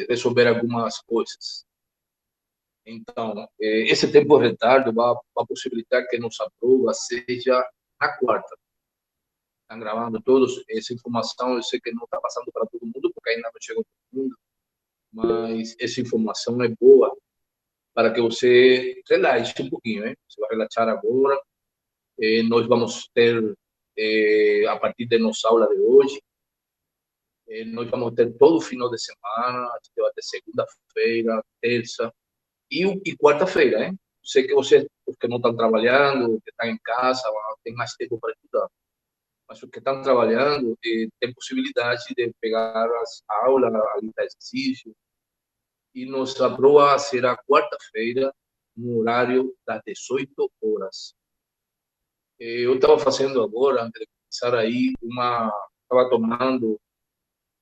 resolver algumas coisas. Então, esse tempo de retardo vai possibilitar que nossa prova seja na quarta. Estão gravando todos essa informação. Eu sei que não está passando para todo mundo, porque ainda não chegou todo mundo, mas essa informação é boa para que você relaxe um pouquinho, né? Você vai relaxar agora. Nós vamos ter, a partir de nossa aula de hoje, nós vamos ter todo o final de semana, a gente vai ter segunda-feira, terça e quarta-feira, hein? Sei que vocês, os que não estão trabalhando, que estão em casa, tem mais tempo para estudar. Mas os que estão trabalhando têm possibilidade de pegar as aulas, a lista de exercício. E nossa prova será quarta-feira, no horário das 18 horas. Eu estava fazendo agora, antes de começar aí, estava tomando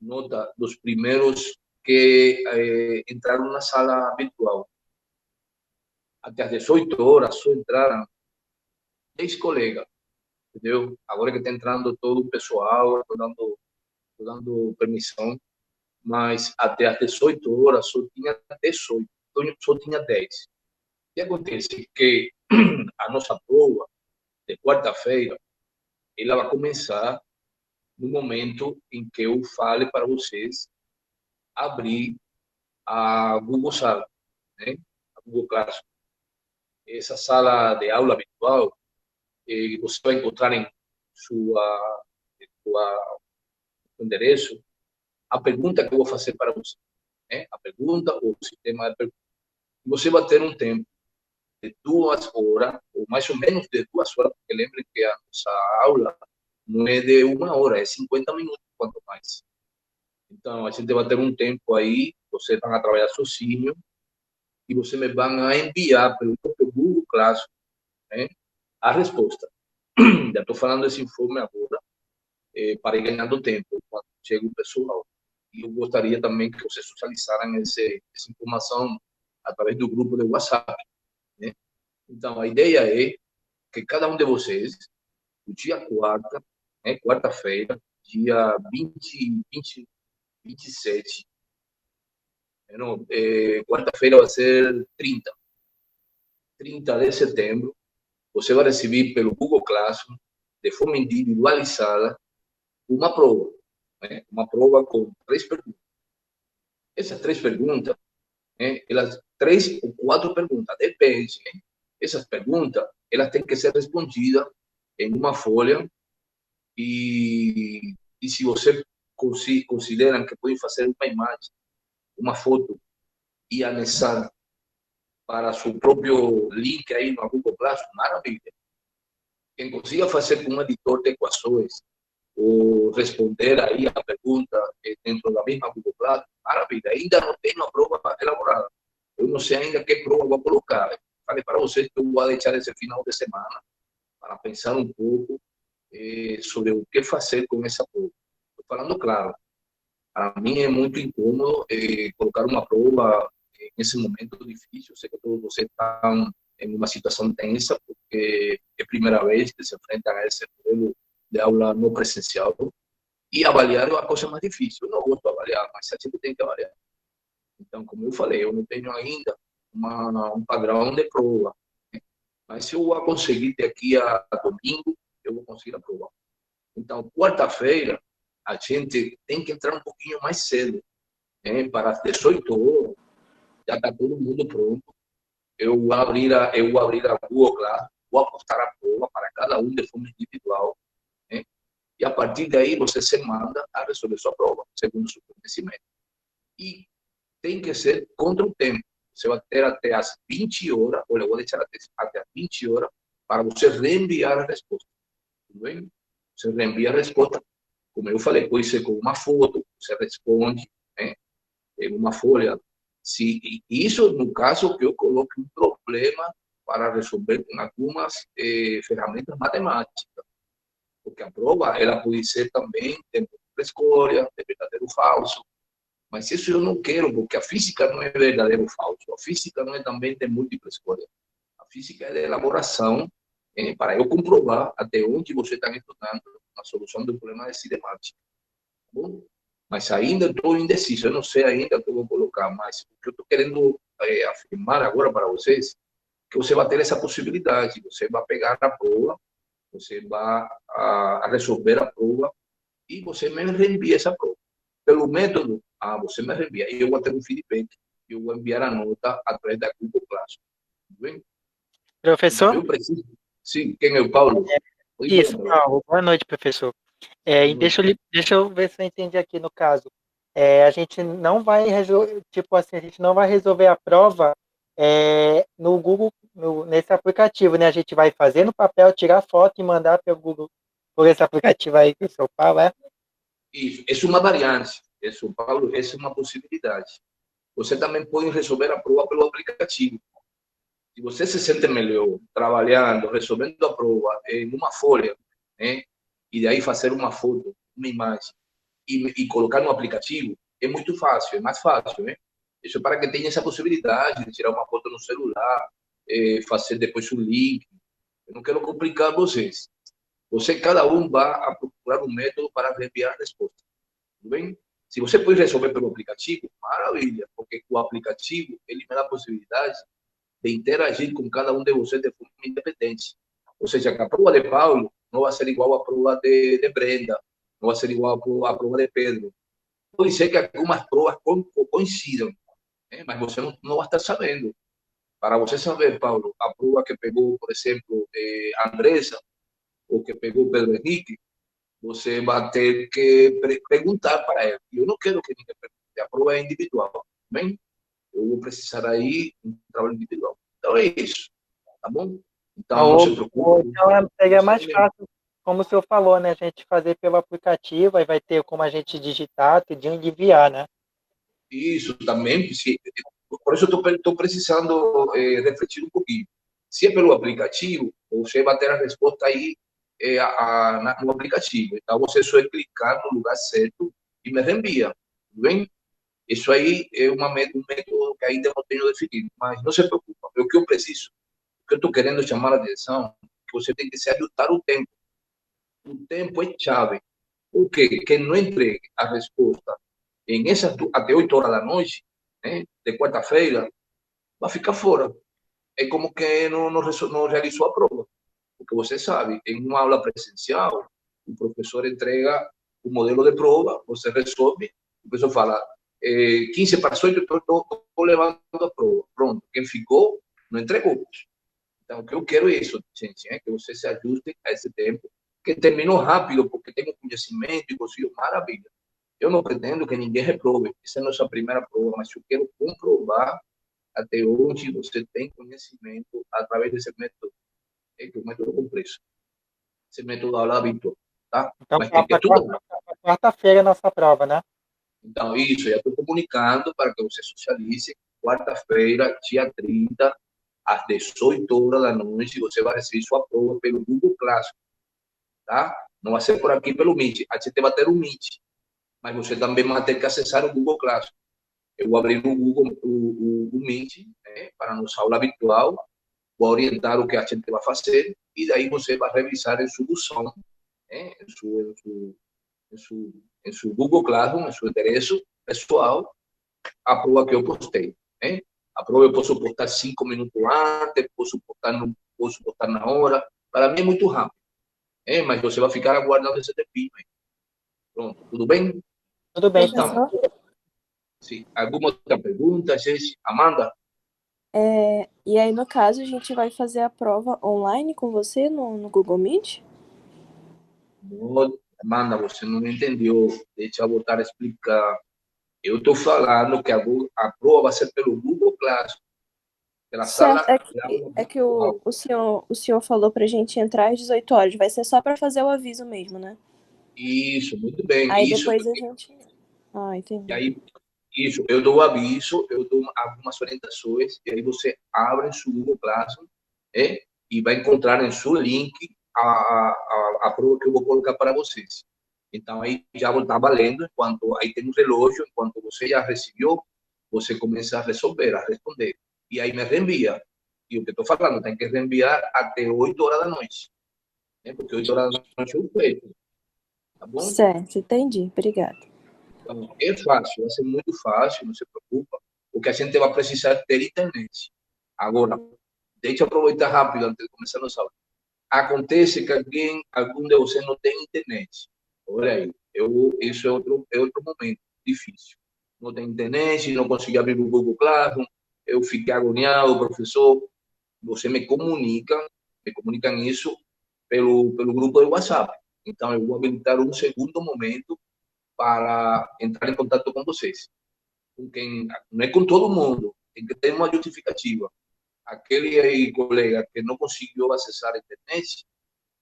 nota dos primeiros que entraram na sala virtual. Até às 18 horas só entraram 10 colegas, entendeu? Agora que está entrando todo o pessoal, estou dando permissão, mas até às 18 horas só tinha 18, só tinha 10. O que acontece? Que a nossa prova de quarta-feira, ela vai começar no momento em que eu fale para vocês abrir a Google Sala, né? A Google Classroom. Essa sala de aula virtual, você vai encontrar em sua endereço a pergunta que eu vou fazer para você, né? A pergunta, o sistema de pergunta. Você vai ter um tempo de 2 horas, ou mais ou menos de 2 horas, porque lembre que a nossa aula não é de 1 hora, é 50 minutos, quanto mais. Então, a gente vai ter um tempo aí, vocês vão trabalhar sozinho, e você me vão enviar pelo próprio Google Classroom, né, a resposta. Já estou falando esse informe agora, para ir ganhando tempo, quando chega o pessoal. E eu gostaria também que vocês socializaram essa informação através do grupo de WhatsApp, né? Então, a ideia é que cada um de vocês, o dia quarta, né, quarta-feira, dia 27, quarta-feira vai ser 30 de setembro, você vai receber pelo Google Classroom, de forma individualizada, uma prova, né? Uma prova com 3 perguntas. Essas 3 perguntas, né, elas 3 ou 4 perguntas, depende. Né? Essas perguntas, elas têm que ser respondidas em uma folha e se você considera que pode fazer uma imagem, uma foto e anexar para seu próprio link aí no Google Classroom, maravilha. Quem consiga fazer com um editor de equações ou responder aí a pergunta dentro da mesma Google Classroom, maravilha. Ainda não tenho a prova elaborada. Eu não sei ainda que prova vou colocar. Falei para vocês que eu vou deixar esse final de semana para pensar um pouco sobre o que fazer com essa prova. Estou falando claro. Para mim é muito incômodo colocar uma prova nesse momento difícil. Eu sei que todos vocês estão em uma situação tensa, porque é a primeira vez que se enfrentam a esse modelo de aula não presencial. E avaliar é a coisa mais difícil. Eu não gosto de avaliar, mas a gente tem que avaliar. Então, como eu falei, eu não tenho ainda um padrão de prova. Né? Mas se eu vou conseguir daqui a domingo, eu vou conseguir aprovar. Então, quarta-feira, a gente tem que entrar um pouquinho mais cedo, né? Para as 18 horas, já está todo mundo pronto. Eu vou abrir a Google Class, vou apostar a prova para cada um de forma individual, né? E a partir daí você se manda a resolver sua prova, segundo o seu conhecimento. E tem que ser contra o tempo. Você vai ter até as 20 horas, ou eu vou deixar até as 20 horas, para você reenviar a resposta. Tudo bem? Você reenvia a resposta, como eu falei, pode ser com uma foto, você responde, né, em uma folha. Se isso, no caso, que eu coloque um problema para resolver com algumas ferramentas matemáticas. Porque a prova, ela pode ser também de múltipla escolha, de verdadeiro ou falso. Mas isso eu não quero, porque a física não é verdadeiro ou falso. A física não é também de múltipla escolha. A física é de elaboração, para eu comprovar até onde você está estudando a solução do problema de cinemática. Tá bom? Mas ainda estou indeciso, eu não sei ainda o que eu vou colocar, mas o que eu estou querendo afirmar agora para vocês, que você vai ter essa possibilidade, você vai pegar a prova, você vai a resolver a prova e você me reenvia essa prova. Pelo método, você me reenvia e eu vou ter um feedback, eu vou enviar a nota através da Google Classroom. Tudo bem? Então, Professor? eu preciso. Sim, quem é o Paulo? Oi, Isso, Paulo. Paulo. Boa noite, professor. Boa E noite. deixa eu ver se eu entendi aqui no caso. A gente não vai resolver, tipo assim, a gente não vai resolver a prova no Google, nesse aplicativo, né? A gente vai fazer no papel, tirar foto e mandar pelo Google, por esse aplicativo aí que o senhor fala, é? Isso é uma variante, isso, Paulo, essa é uma possibilidade. Você também pode resolver a prova pelo aplicativo. Se você se sente melhor trabalhando, resolvendo a prova em uma folha, né? E daí fazer uma foto, uma imagem, e colocar no aplicativo, é muito fácil, é mais fácil, né? Isso é para que tenha essa possibilidade de tirar uma foto no celular, fazer depois um link. Eu não quero complicar vocês. Você, cada um, vai a procurar um método para enviar a resposta. Tudo bem? Se você pode resolver pelo aplicativo, maravilha, porque o aplicativo ele me dá a possibilidade de interagir com cada um de vocês de forma independente. Ou seja, que a prova de Paulo não vai ser igual à prova de Brenda, não vai ser igual à prova de Pedro. Pode ser que algumas provas coincidam, né? Mas você não vai estar sabendo. Para você saber, Paulo, a prova que pegou, por exemplo, Andressa, ou que pegou Pedro Henrique, você vai ter que perguntar para ela. Eu não quero que ninguém pergunte, a prova é individual, bem? Eu vou precisar aí um trabalho individual. Então é isso, tá bom? Então não se preocupe. Então seria Você mais fácil, como o senhor falou, né? A gente fazer pelo aplicativo, aí vai ter como a gente digitar, pedir e enviar, né? isso também, se, por isso estou precisando refletir um pouquinho. Se é pelo aplicativo, você vai ter a resposta aí no aplicativo. Então você só é clicar no lugar certo e me reenvia, tudo bem? Isso aí é um método que ainda não tenho definido, mas não se preocupe. O que eu preciso, o que eu estou querendo chamar a atenção, é que você tem que se ajustar o tempo. O tempo é chave. O que? Quem não entregue a resposta em essas até 8 horas da noite, né, de quarta-feira, vai ficar fora. É como que não realizou a prova. Porque você sabe, em uma aula presencial, o professor entrega o modelo de prova, você resolve, o professor fala, 15 para as 8, estou levando a prova. Pronto, quem ficou, não entregou. Então, o que eu quero é isso, gente, que você se ajuste a esse tempo, que terminou rápido, porque tem um conhecimento e conseguiu maravilha. Eu não pretendo que ninguém reprove, essa é a nossa primeira prova, mas eu quero comprovar até onde você tem conhecimento através desse método, que é o método complexo, esse método da aula habitual, tá? Então, Mas tem que estudar. quarta-feira é a nossa prova, né? Então, isso, já estou comunicando para que você socialize. Quarta-feira, dia 30, às 18 horas da noite, você vai receber sua prova pelo Google Classroom, tá? Não vai ser por aqui pelo Meet. A gente vai ter um Meet, mas você também vai ter que acessar o Google Classroom. Eu vou abrir o Google, o Meet, né, para a nossa aula virtual, vou orientar o que a gente vai fazer, e daí você vai revisar em sua buzão, né, em seu Google Classroom, em seu endereço pessoal, a prova que eu postei. Né? A prova eu posso postar 5 minutos antes, posso postar na hora. Para mim é muito rápido, mas você vai ficar aguardando esse tempinho. Pronto, tudo bem? Tudo bem, então. Professor, Sim. Alguma outra pergunta, gente? Amanda? e aí no caso a gente vai fazer a prova online com você no Google Meet? Não, Amanda, você não entendeu. Deixa eu voltar a explicar. Eu estou falando que a prova vai ser pelo Google Classroom, pela Certo, sala de aula é que virtual. o senhor falou pra gente entrar às 18 horas, vai ser só pra fazer o aviso mesmo, né? Isso, muito bem. Aí Isso, depois a gente... Ah, e entendi. aí, isso, eu dou o aviso, eu dou algumas orientações, e aí você abre seu Google Classroom, e vai encontrar em seu link a prova que eu vou colocar para vocês. Então, aí já está valendo, enquanto aí tem um relógio, enquanto você já recebeu, você começa a resolver, a responder. E aí me reenvia. E o que estou falando, tem que reenviar até 8 horas da noite, né? Porque 8 horas da noite eu fecho, tá bom? Certo, entendi. Obrigada. Então, é fácil, vai ser muito fácil, não se preocupa, porque a gente vai precisar ter internet. Agora, deixa eu aproveitar rápido antes de começar a nossa aula. Acontece que algum de vocês não tem internet. Olha aí, isso é outro momento difícil. Não tem internet, não consegui abrir o Google Classroom, eu fiquei agoniado, professor. Você me comunicam isso pelo grupo do WhatsApp. Então, eu vou habilitar um segundo momento para entrar em contato com vocês. Com quem, não é com todo mundo, tem que ter uma justificativa. Aquele aí, colega que não conseguiu acessar a internet,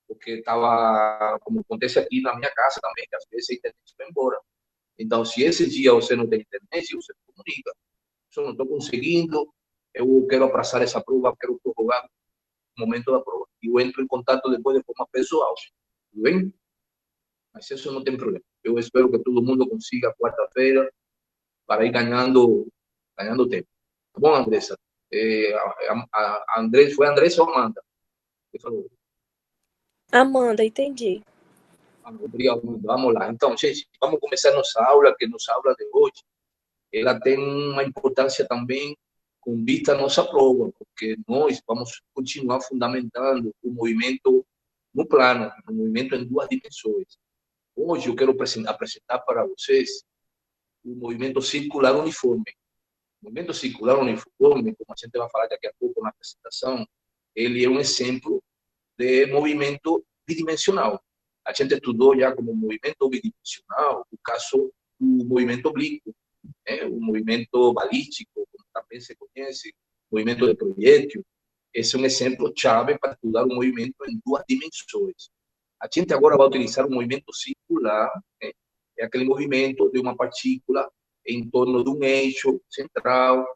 porque estava, como acontece aqui na minha casa também, que às vezes a internet vai embora. Então, se esse dia você não tem internet, você comunica. Eu não estou conseguindo, eu quero aplazar essa prova, quero prorrogar o momento da prova. E eu entro em contato depois de forma pessoal. Tudo bem? Mas isso não tem problema. Eu espero que todo mundo consiga quarta-feira para ir ganhando tempo. Tá bom, Andressa? Andrés, foi Andressa ou Amanda? Que falou? Amanda, entendi. Obrigado, vamos lá. Então, gente, vamos começar nossa aula, que nossa aula de hoje, ela tem uma importância também com vista à nossa prova, porque nós vamos continuar fundamentando o movimento no plano, o movimento em duas dimensões. Hoje eu quero apresentar para vocês o movimento circular uniforme. O movimento circular uniforme, como a gente vai falar daqui a pouco na apresentação, ele é um exemplo de movimento bidimensional. A gente estudou já como movimento bidimensional o caso do movimento oblíquo, né? O movimento balístico, como também se conhece, movimento de projétil. Esse é um exemplo chave para estudar o movimento em duas dimensões. A gente agora vai utilizar o movimento circular, né? É aquele movimento de uma partícula em torno de um eixo central,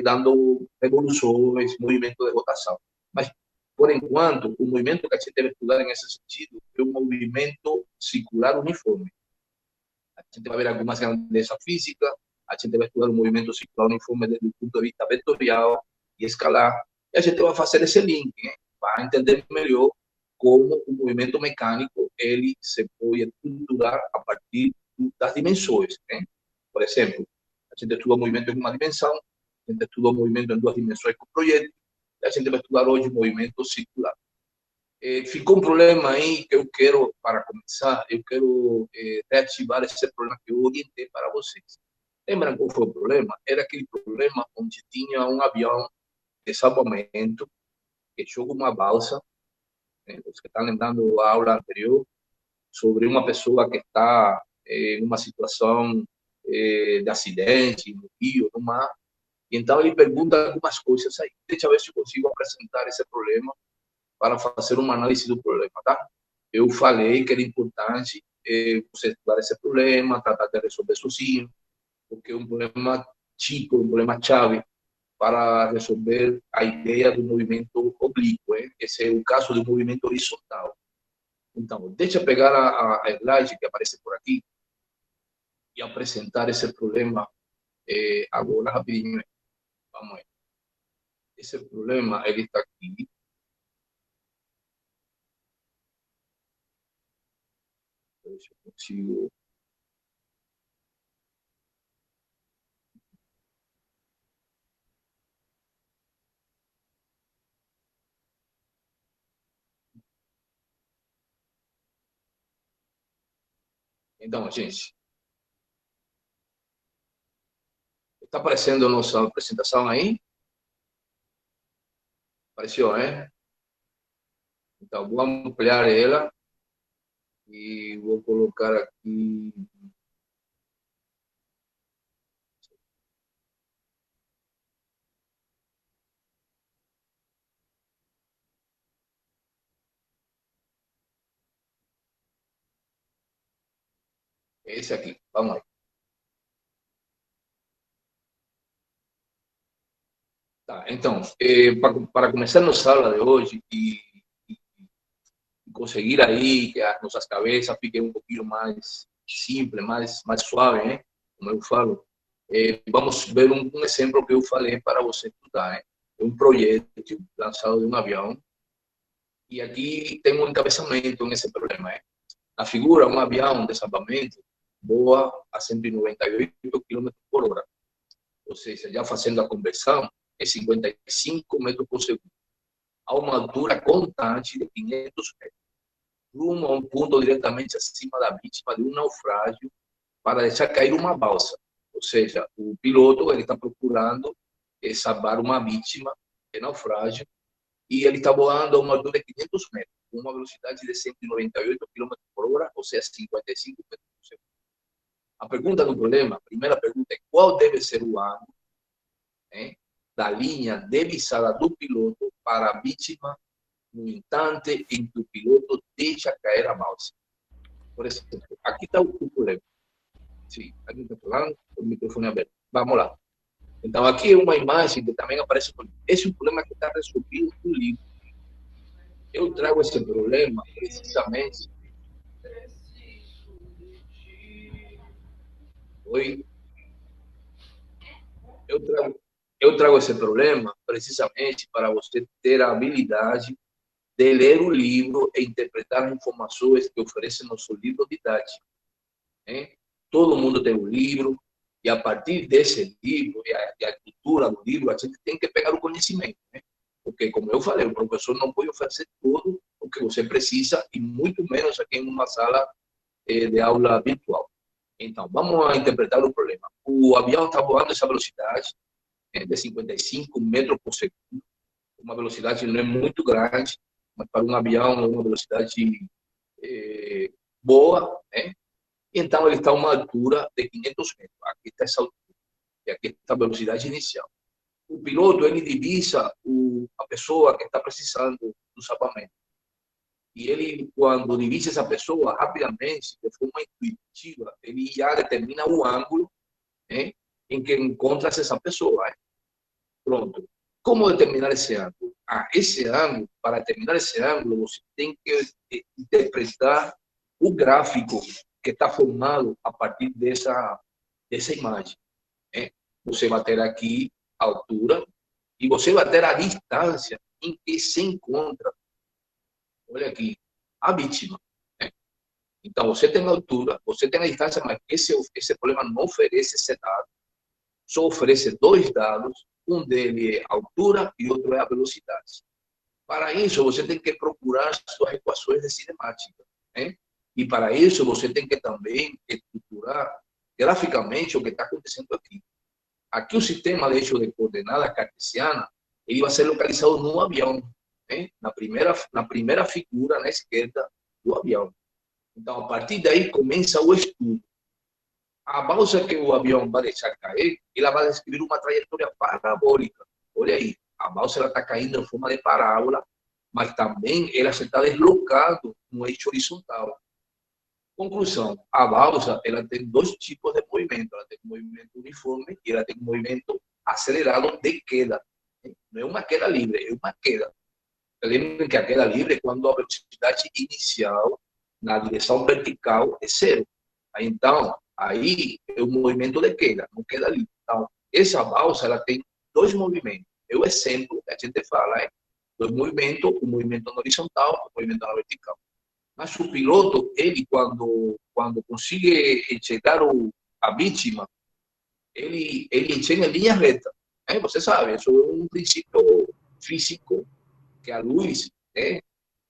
dando revoluções, movimento de rotação. Mas, por enquanto, o movimento que a gente deve estudar nesse sentido é um movimento circular uniforme. A gente vai ver algumas grandezas físicas, a gente vai estudar o movimento circular uniforme desde o ponto de vista vetorial e escalar, e a gente vai fazer esse link, né, para entender melhor como o movimento mecânico ele se pode estruturar a partir das dimensões, né? Por exemplo, a gente estuda o movimento em uma dimensão, a gente estuda o movimento em duas dimensões com projeto, e a gente vai estudar hoje o movimento circular. Ficou um problema aí que eu quero, para começar, eu quero reativar esse problema que eu orientei para vocês. Lembram qual foi o problema? Era aquele problema onde tinha um avião de salvamento que joga uma balsa, né? Você está lembrando a aula anterior sobre uma pessoa que está em uma situação de acidente, no rio, no mar. E então ele pergunta algumas coisas aí. Deixa eu ver se eu consigo apresentar esse problema para fazer uma análise do problema, tá? Eu falei que era importante você estudar esse problema, tratar de resolver sozinho, porque é um problema chico, um problema chave para resolver a ideia do movimento oblíquo, hein? Esse é o caso do movimento horizontal. Então, deixa eu pegar a slide que aparece por aqui e apresentar esse problema agora rapidinho. Vamos aí. Esse problema, ele está aqui. Ver se eu consigo. Então, gente, está aparecendo a nossa apresentação aí? Apareceu, né? Então, vou ampliar ela e vou colocar aqui. Esse aqui. Vamos aí. Tá, então, para começar nossa aula de hoje e conseguir aí que as nossas cabeças fiquem um pouquinho mais simples, mais suave, né? Como eu falo, vamos ver um exemplo que eu falei para você estudar, né? É um projeto lançado de um avião e aqui tem um encabeçamento nesse problema, né? A figura, um avião de salvamento, voa a 198 quilômetros por hora. Ou seja, já fazendo a conversão, é 55 metros por segundo, a uma altura constante de 500 metros, rumo a um ponto diretamente acima da vítima de um naufrágio para deixar cair uma balsa. Ou seja, o piloto ele está procurando salvar uma vítima de naufrágio e ele está voando a uma altura de 500 metros, com uma velocidade de 198 km por hora, ou seja, 55 metros por segundo. A pergunta do problema, a primeira pergunta é qual deve ser o ângulo da linha deslizada do piloto para a vítima no instante em que o piloto deixa cair a balsa. Por exemplo, aqui está o problema. Sim, aqui está falando, o microfone aberto. Vamos lá. Então, aqui é uma imagem que também aparece. Esse é um problema que está resolvido no livro. Eu trago esse problema precisamente. Oi? Eu trago esse problema precisamente para você ter a habilidade de ler o livro e interpretar as informações que oferece nosso livro didático. Todo mundo tem um livro, e a partir desse livro, e a cultura do livro, a gente tem que pegar o conhecimento. Porque, como eu falei, o professor não pode oferecer tudo o que você precisa, e muito menos aqui em uma sala de aula virtual. Então, vamos a interpretar o problema. O avião está voando a essa velocidade de 55 metros por segundo, uma velocidade não é muito grande, mas para um avião é uma velocidade boa, Então, ele está a uma altura de 500 metros. Aqui está essa altura, e aqui está a velocidade inicial. O piloto, ele divisa a pessoa que está precisando do salvamento. E ele, quando divisa essa pessoa, rapidamente, de forma intuitiva, ele já determina o ângulo em que encontra essa pessoa. Pronto. Como determinar esse ângulo? Para determinar esse ângulo, você tem que interpretar o gráfico que está formado a partir dessa imagem. Você vai ter aqui a altura e você vai ter a distância em que se encontra, olha aqui, a vítima. Então, você tem a altura, você tem a distância, mas esse problema não oferece esse dado, só oferece dois dados, um deles é a altura e outro é a velocidade. Para isso, você tem que procurar suas equações de cinemática. E para isso, você tem que também estruturar graficamente o que está acontecendo aqui. Aqui o sistema de eixo de coordenada cartesiana, ele vai ser localizado no avião, na primeira figura na esquerda do avião. Então, a partir daí, começa o estudo. A balsa que o avião vai deixar cair, ela vai descrever uma trajetória parabólica. Olha aí, a balsa está caindo em forma de parábola, mas também ela se está deslocando no eixo horizontal. Conclusão, a balsa ela tem dois tipos de movimento. Ela tem um movimento uniforme e ela tem um movimento acelerado de queda. Não é uma queda livre, é uma queda. Lembrem que a queda livre é quando a velocidade inicial na direção vertical é zero. Então, aí é um movimento de queda, não queda livre. Então, essa balsa ela tem dois movimentos. É o exemplo que a gente fala, dois movimentos, um movimento na horizontal e um movimento na vertical. Mas o piloto, ele, quando consegue chegar a vítima, ele chega em linha reta. Você sabe, isso é um princípio físico, que a luz,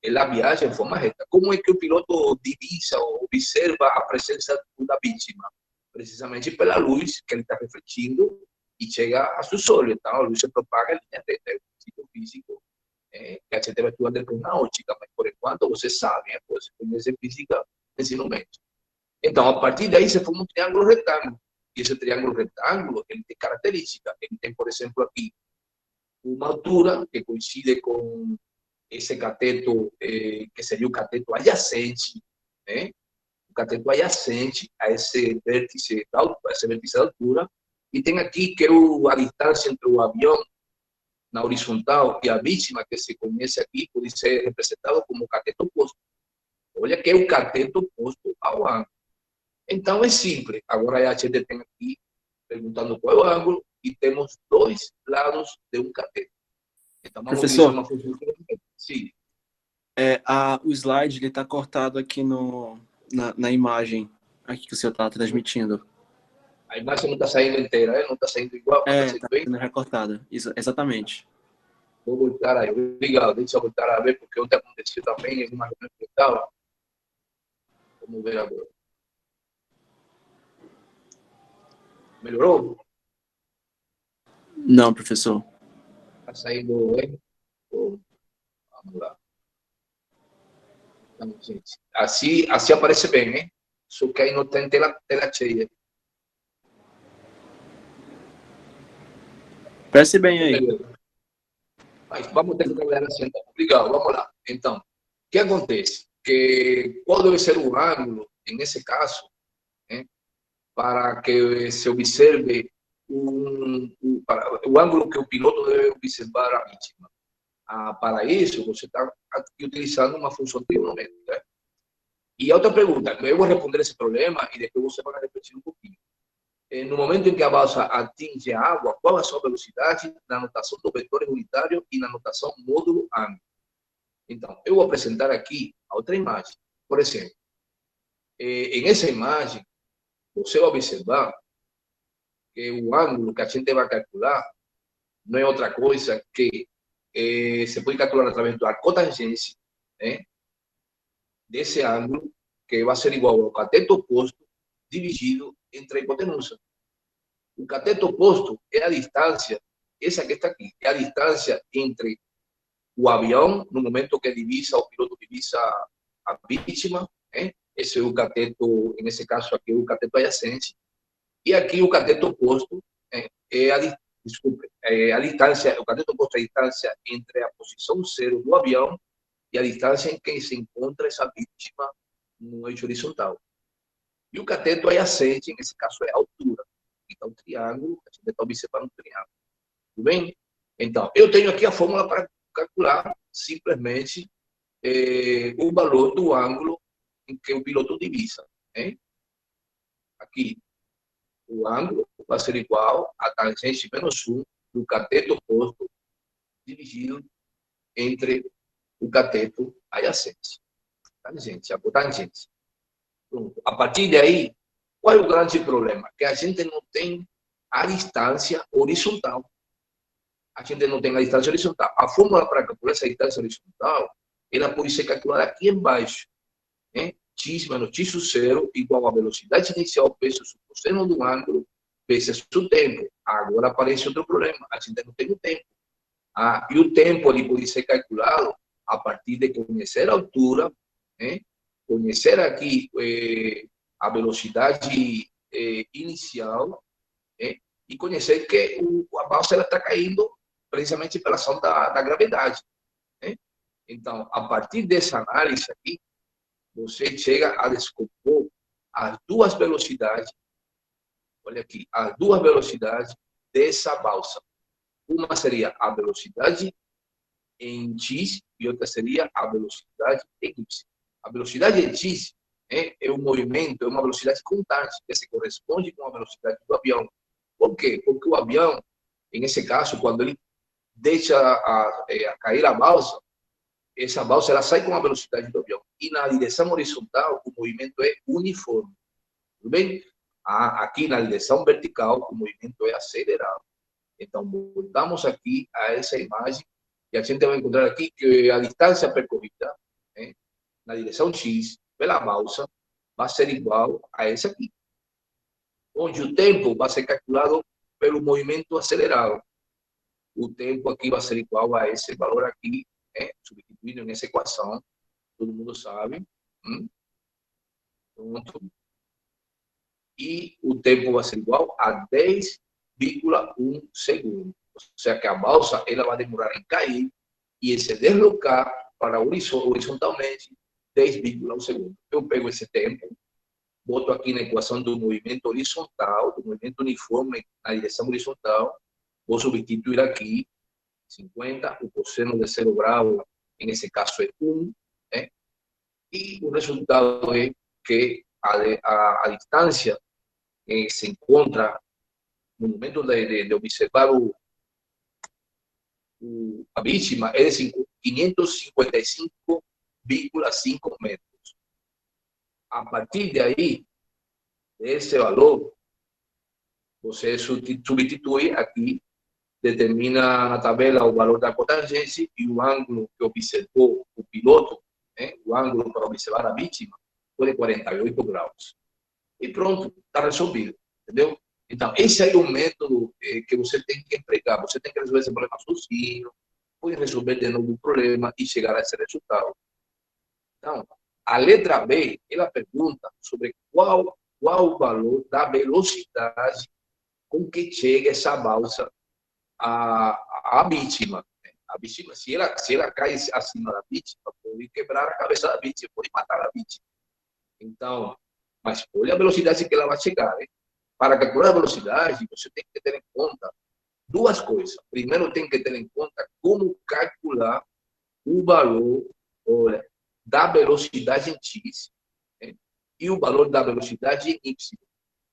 ela viaja em forma reta. Como é que o piloto divisa ou observa a presença da vítima? Precisamente pela luz que ele está refletindo e chega a seus olhos. Então, a luz se propaga em linha reta. É um princípio físico que a gente vai estudar depois na ótica, mas por enquanto você sabe, você conhece física no ensino médio. Então, a partir daí se forma um triângulo retângulo. E esse triângulo retângulo, ele tem características. Ele tem, por exemplo, aqui, uma altura que coincide com esse cateto, que seria o cateto adjacente, o cateto adjacente a esse vértice da altura, e tem aqui que é a distância entre o avião na horizontal e a vítima, que se conhece aqui, pode ser representado como cateto oposto. Olha que é o cateto oposto ao ângulo. Então é simples. Agora a gente tem aqui perguntando qual é o ângulo e temos dois lados de um cateto. Então, professor, uma função. Sim. O slide está cortado aqui na imagem. aqui que o senhor está transmitindo. A imagem não está saindo inteira, não está saindo igual, está saindo Está bem. sendo recortada. Exatamente. Vou voltar aí. Obrigado. Deixa eu voltar a ver, porque ontem aconteceu também em uma reunião que eu estava. Vamos ver agora. Melhorou? Não, professor. Está saindo, hein? Vamos lá. Então, gente, assim aparece bem, hein? Só que aí não tem tela cheia. Parece bem aí. Mas vamos ter que trabalhar assim, então. Obrigado, vamos lá. Então, o que acontece? Que qual deve ser o ângulo, nesse caso, né, para que se observe o ângulo que o piloto deve observar a vítima? Para isso, você está utilizando uma função trigonométrica. Né? E a outra pergunta, eu vou responder esse problema e depois você vai repetir um pouquinho. No momento em que a balsa atinge a água, qual é a sua velocidade na notação do vetor unitário e na notação módulo ângulo? Então, eu vou apresentar aqui a outra imagem. Por exemplo, em essa imagem, você vai observar que o ângulo que a gente vai calcular não é outra coisa que se pode calcular através da cotangência, né, desse ângulo, que vai ser igual ao cateto oposto dividido entre a hipotenusa. O cateto oposto é a distância, essa que está aqui, é a distância entre o avião, no momento que divisa, o piloto divisa a vítima, né? Esse é o cateto, nesse caso aqui, o cateto adjacente, e aqui o cateto oposto é a distância, o cateto oposto é a distância entre a posição zero do avião e a distância em que se encontra essa vítima no eixo horizontal. E o cateto adjacente, nesse caso, é a altura. Então, triângulo, a gente está observando um triângulo. Tudo bem? Então, eu tenho aqui a fórmula para calcular simplesmente o valor do ângulo em que o piloto divisa. Hein? Aqui, o ângulo vai ser igual a tangente menos 1 do cateto oposto dividido entre o cateto adjacente. Tangente, a cotangente. Pronto. A partir daí, qual é o grande problema? Que a gente não tem a distância horizontal. A gente não tem a distância horizontal. A fórmula para calcular essa distância horizontal, ela pode ser calculada aqui embaixo. Né? X menos x sub zero igual a velocidade inicial vezes o cosseno do ângulo vezes o tempo. Agora aparece outro problema. A gente não tem o tempo. E o tempo ele pode ser calculado a partir de conhecer a altura, né? Conhecer aqui a velocidade inicial, e conhecer que a balsa está caindo precisamente pela ação da gravidade. Né? Então, a partir dessa análise aqui, você chega a descompor as duas velocidades, olha aqui, as duas velocidades dessa balsa. Uma seria a velocidade em x e outra seria a velocidade em y. A velocidade em x é um movimento, é uma velocidade constante, que se corresponde com a velocidade do avião. Por quê? Porque o avião, nesse caso, quando ele deixa a cair a balsa, essa balsa ela sai com a velocidade do avião. E na direção horizontal, o movimento é uniforme. Tudo bem? Aqui na direção vertical, o movimento é acelerado. Então, voltamos aqui a essa imagem e a gente vai encontrar aqui que a distância percorrida na direção X pela balsa vai ser igual a essa aqui, onde o tempo vai ser calculado pelo movimento acelerado. O tempo aqui vai ser igual a esse valor aqui, substituído nessa equação, todo mundo sabe. Pronto. E o tempo vai ser igual a 10,1 segundo. Ou seja, que a balsa ela vai demorar em cair e se deslocar para horizontalmente 10,1 segundo. Eu pego esse tempo, boto aqui na equação do movimento horizontal, do movimento uniforme na direção horizontal, vou substituir aqui 50, o cosseno de 0 grau, nesse caso é 1, e o resultado é que a distância que se encontra no momento de observar a vítima é de 555,5 metros. A partir de aí, desse valor, você substitui aqui, determina na tabela o valor da cotangência e o ângulo que observou o piloto, né, o ângulo para observar a vítima, foi de 48 graus. E pronto, está resolvido, entendeu? Então, esse aí é o método que você tem que empregar. Você tem que resolver esse problema sozinho, pode resolver de novo o problema e chegar a esse resultado. Então, a letra B, ela pergunta sobre qual o valor da velocidade com que chega essa balsa à vítima. A vítima, se ela cai acima da vítima, pode quebrar a cabeça da vítima, pode matar a vítima. Então, mas olha a velocidade que ela vai chegar. Hein? Para calcular a velocidade, você tem que ter em conta duas coisas. Primeiro, tem que ter em conta como calcular o valor, olha, da velocidade em X, né? E o valor da velocidade em Y.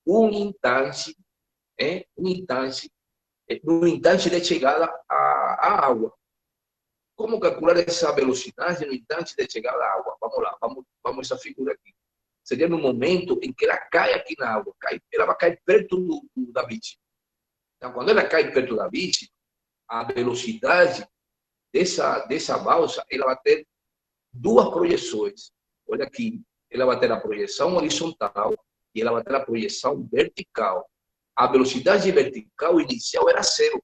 Um instante no instante de chegada à água. Como calcular essa velocidade no instante de chegada à água? Vamos lá, vamos essa figura aqui. Seria no momento em que ela cai aqui na água, ela vai cair perto da vítima. Então, quando ela cai perto da vítima, a velocidade dessa balsa, ela vai ter duas projeções. Olha aqui, ela vai ter a projeção horizontal e ela vai ter a projeção vertical. A velocidade vertical inicial era 0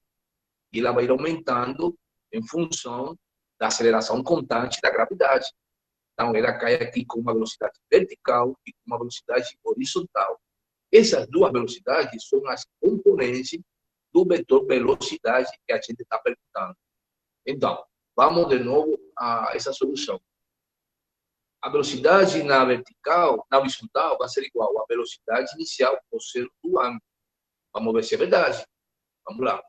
e ela vai ir aumentando em função da aceleração constante da gravidade. Então, ela cai aqui com uma velocidade vertical e com uma velocidade horizontal. Essas duas velocidades são as componentes do vetor velocidade que a gente está perguntando. Então, vamos de novo a essa solução. A velocidade na vertical, na horizontal, vai ser igual à velocidade inicial cosseno do ângulo. Vamos ver se é verdade. Vamos lá.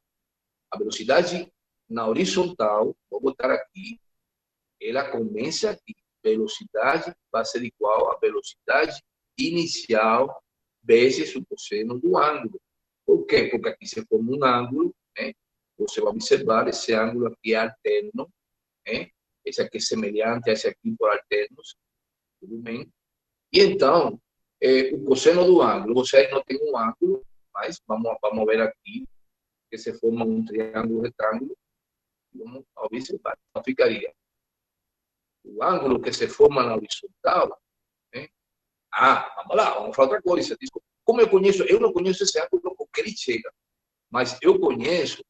A velocidade na horizontal, vou botar aqui, ela começa aqui. Velocidade vai ser igual à velocidade inicial vezes o cosseno do ângulo. Por quê? Porque aqui se forma um ângulo, né? Você vai observar, esse ângulo aqui é alterno, né? Esse aqui é semelhante a esse aqui por alternos, tudo bem? E então, o cosseno do ângulo, você aí não tem um ângulo, mas vamos ver aqui, que se forma um triângulo retângulo, vamos observar, então ficaria o ângulo que se forma na horizontal, né? Vamos lá, vamos falar outra coisa. Como eu conheço, eu não conheço esse ângulo porque ele chega, mas eu conheço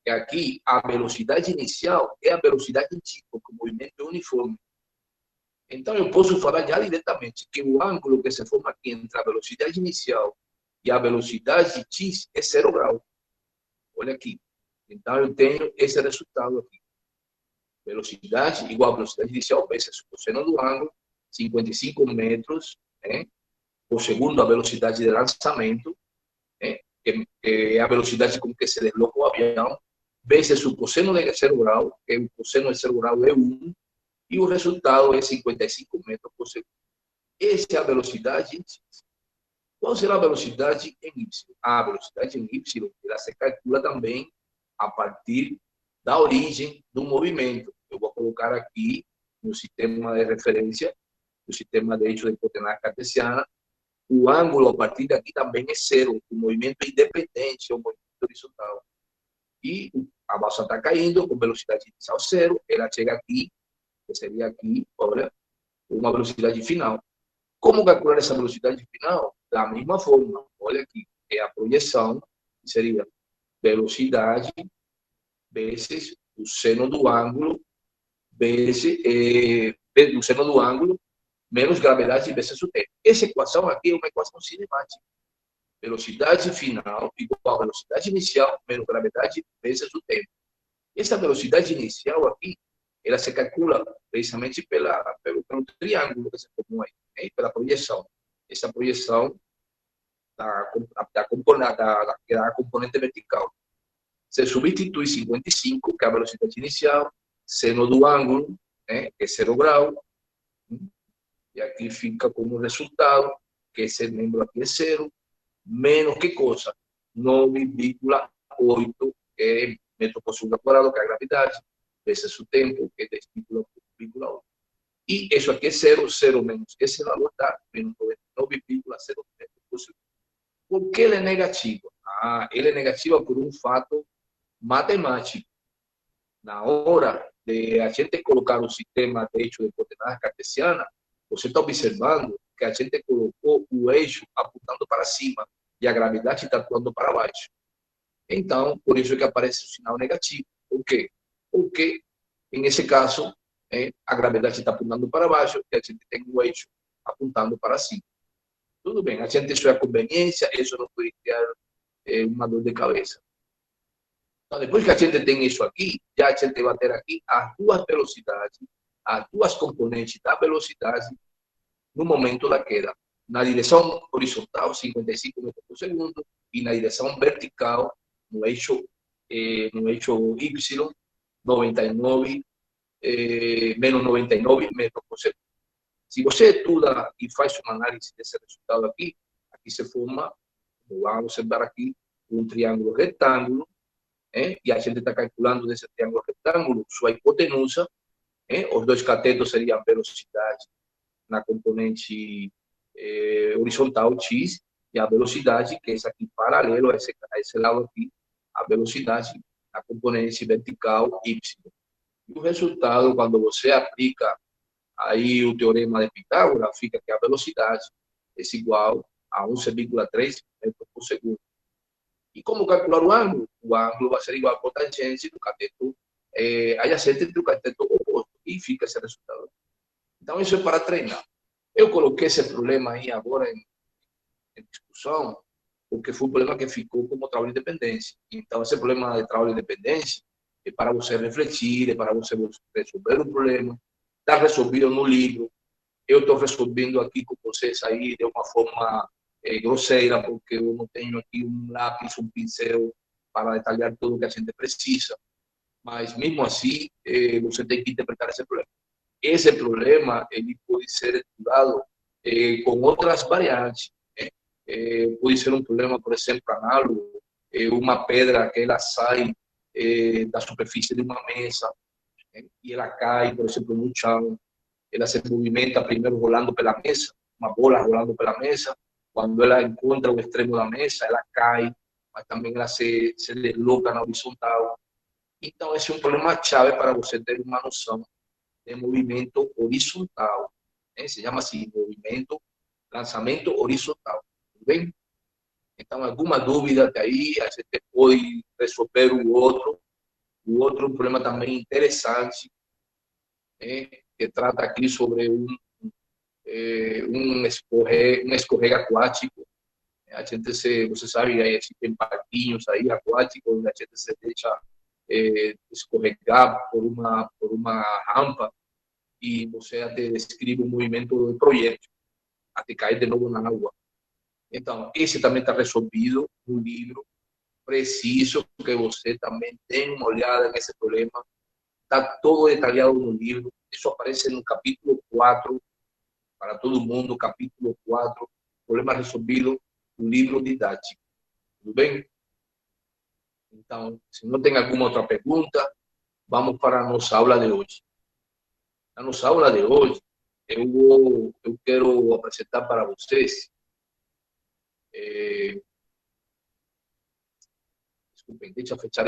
que aqui a velocidade inicial é a velocidade em T, porque o movimento é uniforme. Então eu posso falar já diretamente que o ângulo que se forma aqui entre a velocidade inicial e a velocidade X é 0 grau. Olha aqui. Então eu tenho esse resultado aqui. Velocidade igual a velocidade inicial vezes o cosseno do ângulo, 55 metros, né, por segundo a velocidade de lançamento, né, que é a velocidade com que se desloca o avião, vezes o cosseno de 0 grau, que o cosseno de 0 grau é 1, e o resultado é 55 metros por segundo. Essa é a velocidade em X. Qual será a velocidade em Y? A velocidade em Y ela se calcula também a partir da origem do movimento. Eu vou colocar aqui no sistema de referência, no sistema de eixo de hipotenusa cartesiana, o ângulo a partir daqui também é 0, o movimento é independente, é o movimento horizontal. E a balsa está caindo com velocidade inicial 0, ela chega aqui, que seria aqui, olha, uma velocidade final. Como calcular essa velocidade final? Da mesma forma, olha aqui, é a projeção, que seria velocidade vezes o seno do ângulo, vezes o seno do ângulo, menos gravidade vezes o tempo. Essa equação aqui é uma equação cinemática. Velocidade final igual a velocidade inicial menos gravidade vezes o tempo. Essa velocidade inicial aqui, ela se calcula precisamente pelo triângulo que se formou aí, né? Pela projeção. Essa projeção da componente vertical. Se substitui 55, que é a velocidade inicial, seno do ângulo, né, que é 0 grau, e aqui fica como resultado, que esse membro aqui é 0, menos que coisa? 9,8 metros por segundo quadrado, que é a gravidade, vezes o tempo, que é 10,8. E isso aqui é 0, 0 menos esse valor dá menos 9,0 metros por segundo. Por que ele é negativo? Ele é negativo por um fato matemático. Na hora de a gente colocar o sistema de eixo de coordenadas cartesiana, você está observando que a gente colocou o eixo apontando para cima e a gravidade está atuando para baixo. Então, por isso que aparece o sinal negativo. Por quê? Porque, nesse caso, a gravidade está apontando para baixo e a gente tem o eixo apontando para cima. Tudo bem, a gente isso é conveniência, isso não pode criar uma dor de cabeça. Então, depois que a gente tem isso aqui, já a gente vai ter aqui as duas velocidades, as duas componentes da velocidade no momento da queda. Na direção horizontal, 55 metros por segundo, e na direção vertical, no eixo Y, 99, menos 99 metros por segundo. Se você estuda e faz uma análise desse resultado aqui se forma, vamos observar aqui, um triângulo retângulo, e a gente está calculando desse triângulo retângulo sua hipotenusa, os dois catetos seriam velocidade na componente horizontal x e a velocidade, que é essa aqui paralelo a esse lado aqui, a velocidade na componente vertical y. E o resultado, quando você aplica aí o teorema de Pitágoras, fica que a velocidade é igual a 11,3 metros por segundo. E como calcular o ângulo? O ângulo vai ser igual a tangente do cateto adjacente do cateto oposto. E fica esse resultado. Então, isso é para treinar. Eu coloquei esse problema aí agora em discussão, porque foi um problema que ficou como trabalho de dependência. Então, esse problema de trabalho de dependência é para você refletir, é para você resolver o problema. Está resolvido no livro. Eu estou resolvendo aqui com vocês aí de uma forma grosseira, porque eu não tenho aqui um lápis, um pincel para detalhar tudo o que a gente precisa. Mas, mesmo assim, você tem que interpretar esse problema. Esse problema ele pode ser estudado com outras variantes. Pode ser um problema, por exemplo, análogo, uma pedra que ela sai da superfície de uma mesa e ela cai, por exemplo, no chão. Ela se movimenta primeiro rolando pela mesa, uma bola rolando pela mesa. Quando ela encontra o extremo da mesa, ela cai, mas também ela se desloca na horizontal. Então, esse é um problema chave para você ter uma noção de movimento horizontal. Se chama assim, lançamento horizontal. Tudo bem? Então, alguma dúvida daí, a gente pode resolver o outro. O outro problema também interessante, que trata aqui sobre um escorrega aquático. A gente você sabe, aí tem parquinhos aí aquáticos, a gente se deixa escorregar por uma rampa e você até descreve o movimento do projétil até cair de novo na água. Então, esse também está resolvido no livro. Preciso que você também tenha uma olhada nesse problema. Está todo detalhado no livro. Isso aparece no capítulo 4, para todo mundo, capítulo 4, problema resolvido no livro didático. Tudo bem? Então, se não tem alguma outra pergunta, vamos para a nossa aula de hoje. Na nossa aula de hoje, eu quero apresentar para vocês desculpem, deixa eu fechar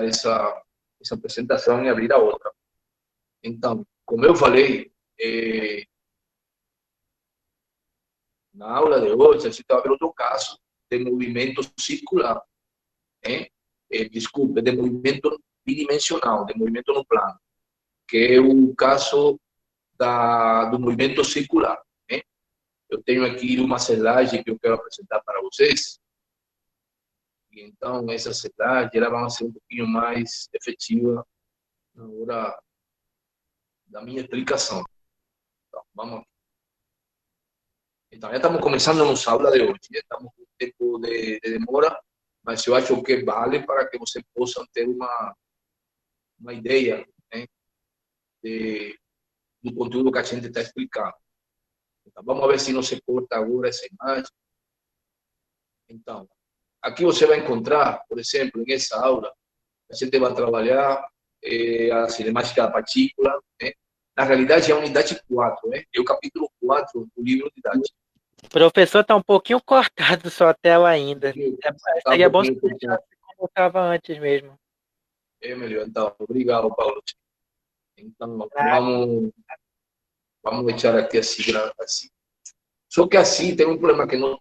essa apresentação e abrir a outra. Então, como eu falei, na aula de hoje, a gente vai ver outro caso de movimento circular. Desculpe, de movimento bidimensional, de movimento no plano, que é o caso do movimento circular. Eu tenho aqui uma slide que eu quero apresentar para vocês. E então, essa slide ela vai ser um pouquinho mais efetiva na hora da minha explicação. Então, vamos aqui. Então, já estamos começando a nossa aula de hoje. Já estamos com um tempo de demora, mas eu acho que vale para que você possa ter uma ideia do conteúdo que a gente está explicando. Então, vamos ver se não se corta agora essa imagem. Então, aqui você vai encontrar, por exemplo, nessa aula, a gente vai trabalhar a cinemática da partícula, na realidade é a unidade 4, né? É o capítulo 4 do livro didático. Professor, tá um pouquinho cortado sua tela ainda. Tá um Seria bom se pouquinho você deixasse como estava antes mesmo. É melhor, então. Obrigado, Paulo. Então, vamos deixar aqui assim. Só que assim tem um problema que não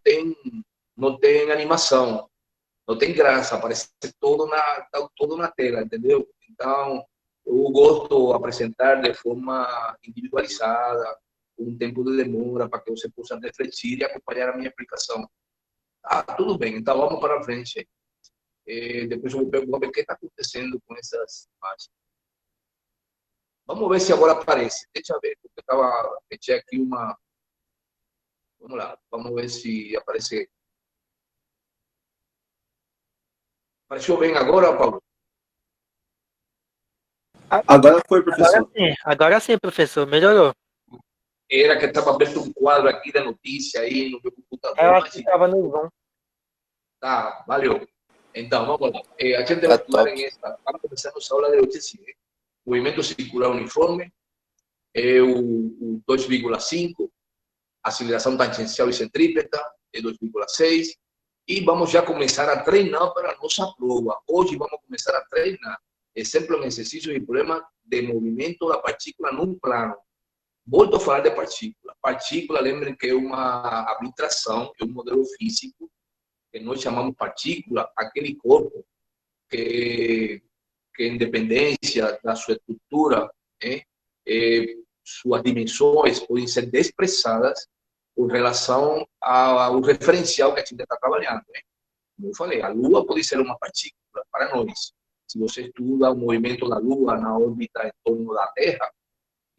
tem animação, não tem graça, aparece todo na tela, entendeu? Então, eu gosto de apresentar de forma individualizada, com um tempo de demora para que você possa refletir e acompanhar a minha explicação. Ah, tudo bem, então vamos para frente. Depois eu vou perguntar o que está acontecendo com essas imagens. Vamos ver se agora aparece. Deixa eu ver, porque eu meti aqui uma. Vamos lá, vamos ver se aparece. Apareceu bem agora, Paulo? Agora foi, professor. Agora sim, professor, melhorou. Era que estava aberto um quadro aqui da notícia aí no meu computador. Eu acho que estava no Zoom. Tá, valeu. Então, vamos lá. A gente Tá vai estudar top. vamos começar nossa aula de hoje, sim. Movimento circular uniforme, o 2,5, aceleração tangencial e centrípeta, é 2,6. E vamos já começar a treinar para a nossa prova. Hoje vamos começar a treinar. Exemplo, exercício de problema de movimento da partícula num plano. Volto a falar de partícula. Partícula, lembrem que é uma abstração, é um modelo físico, que nós chamamos partícula, aquele corpo que independência da sua estrutura, suas dimensões podem ser expressadas com relação ao referencial que a gente está trabalhando. Como eu falei, a Lua pode ser uma partícula para nós. Se você estuda o movimento da Lua na órbita em torno da Terra,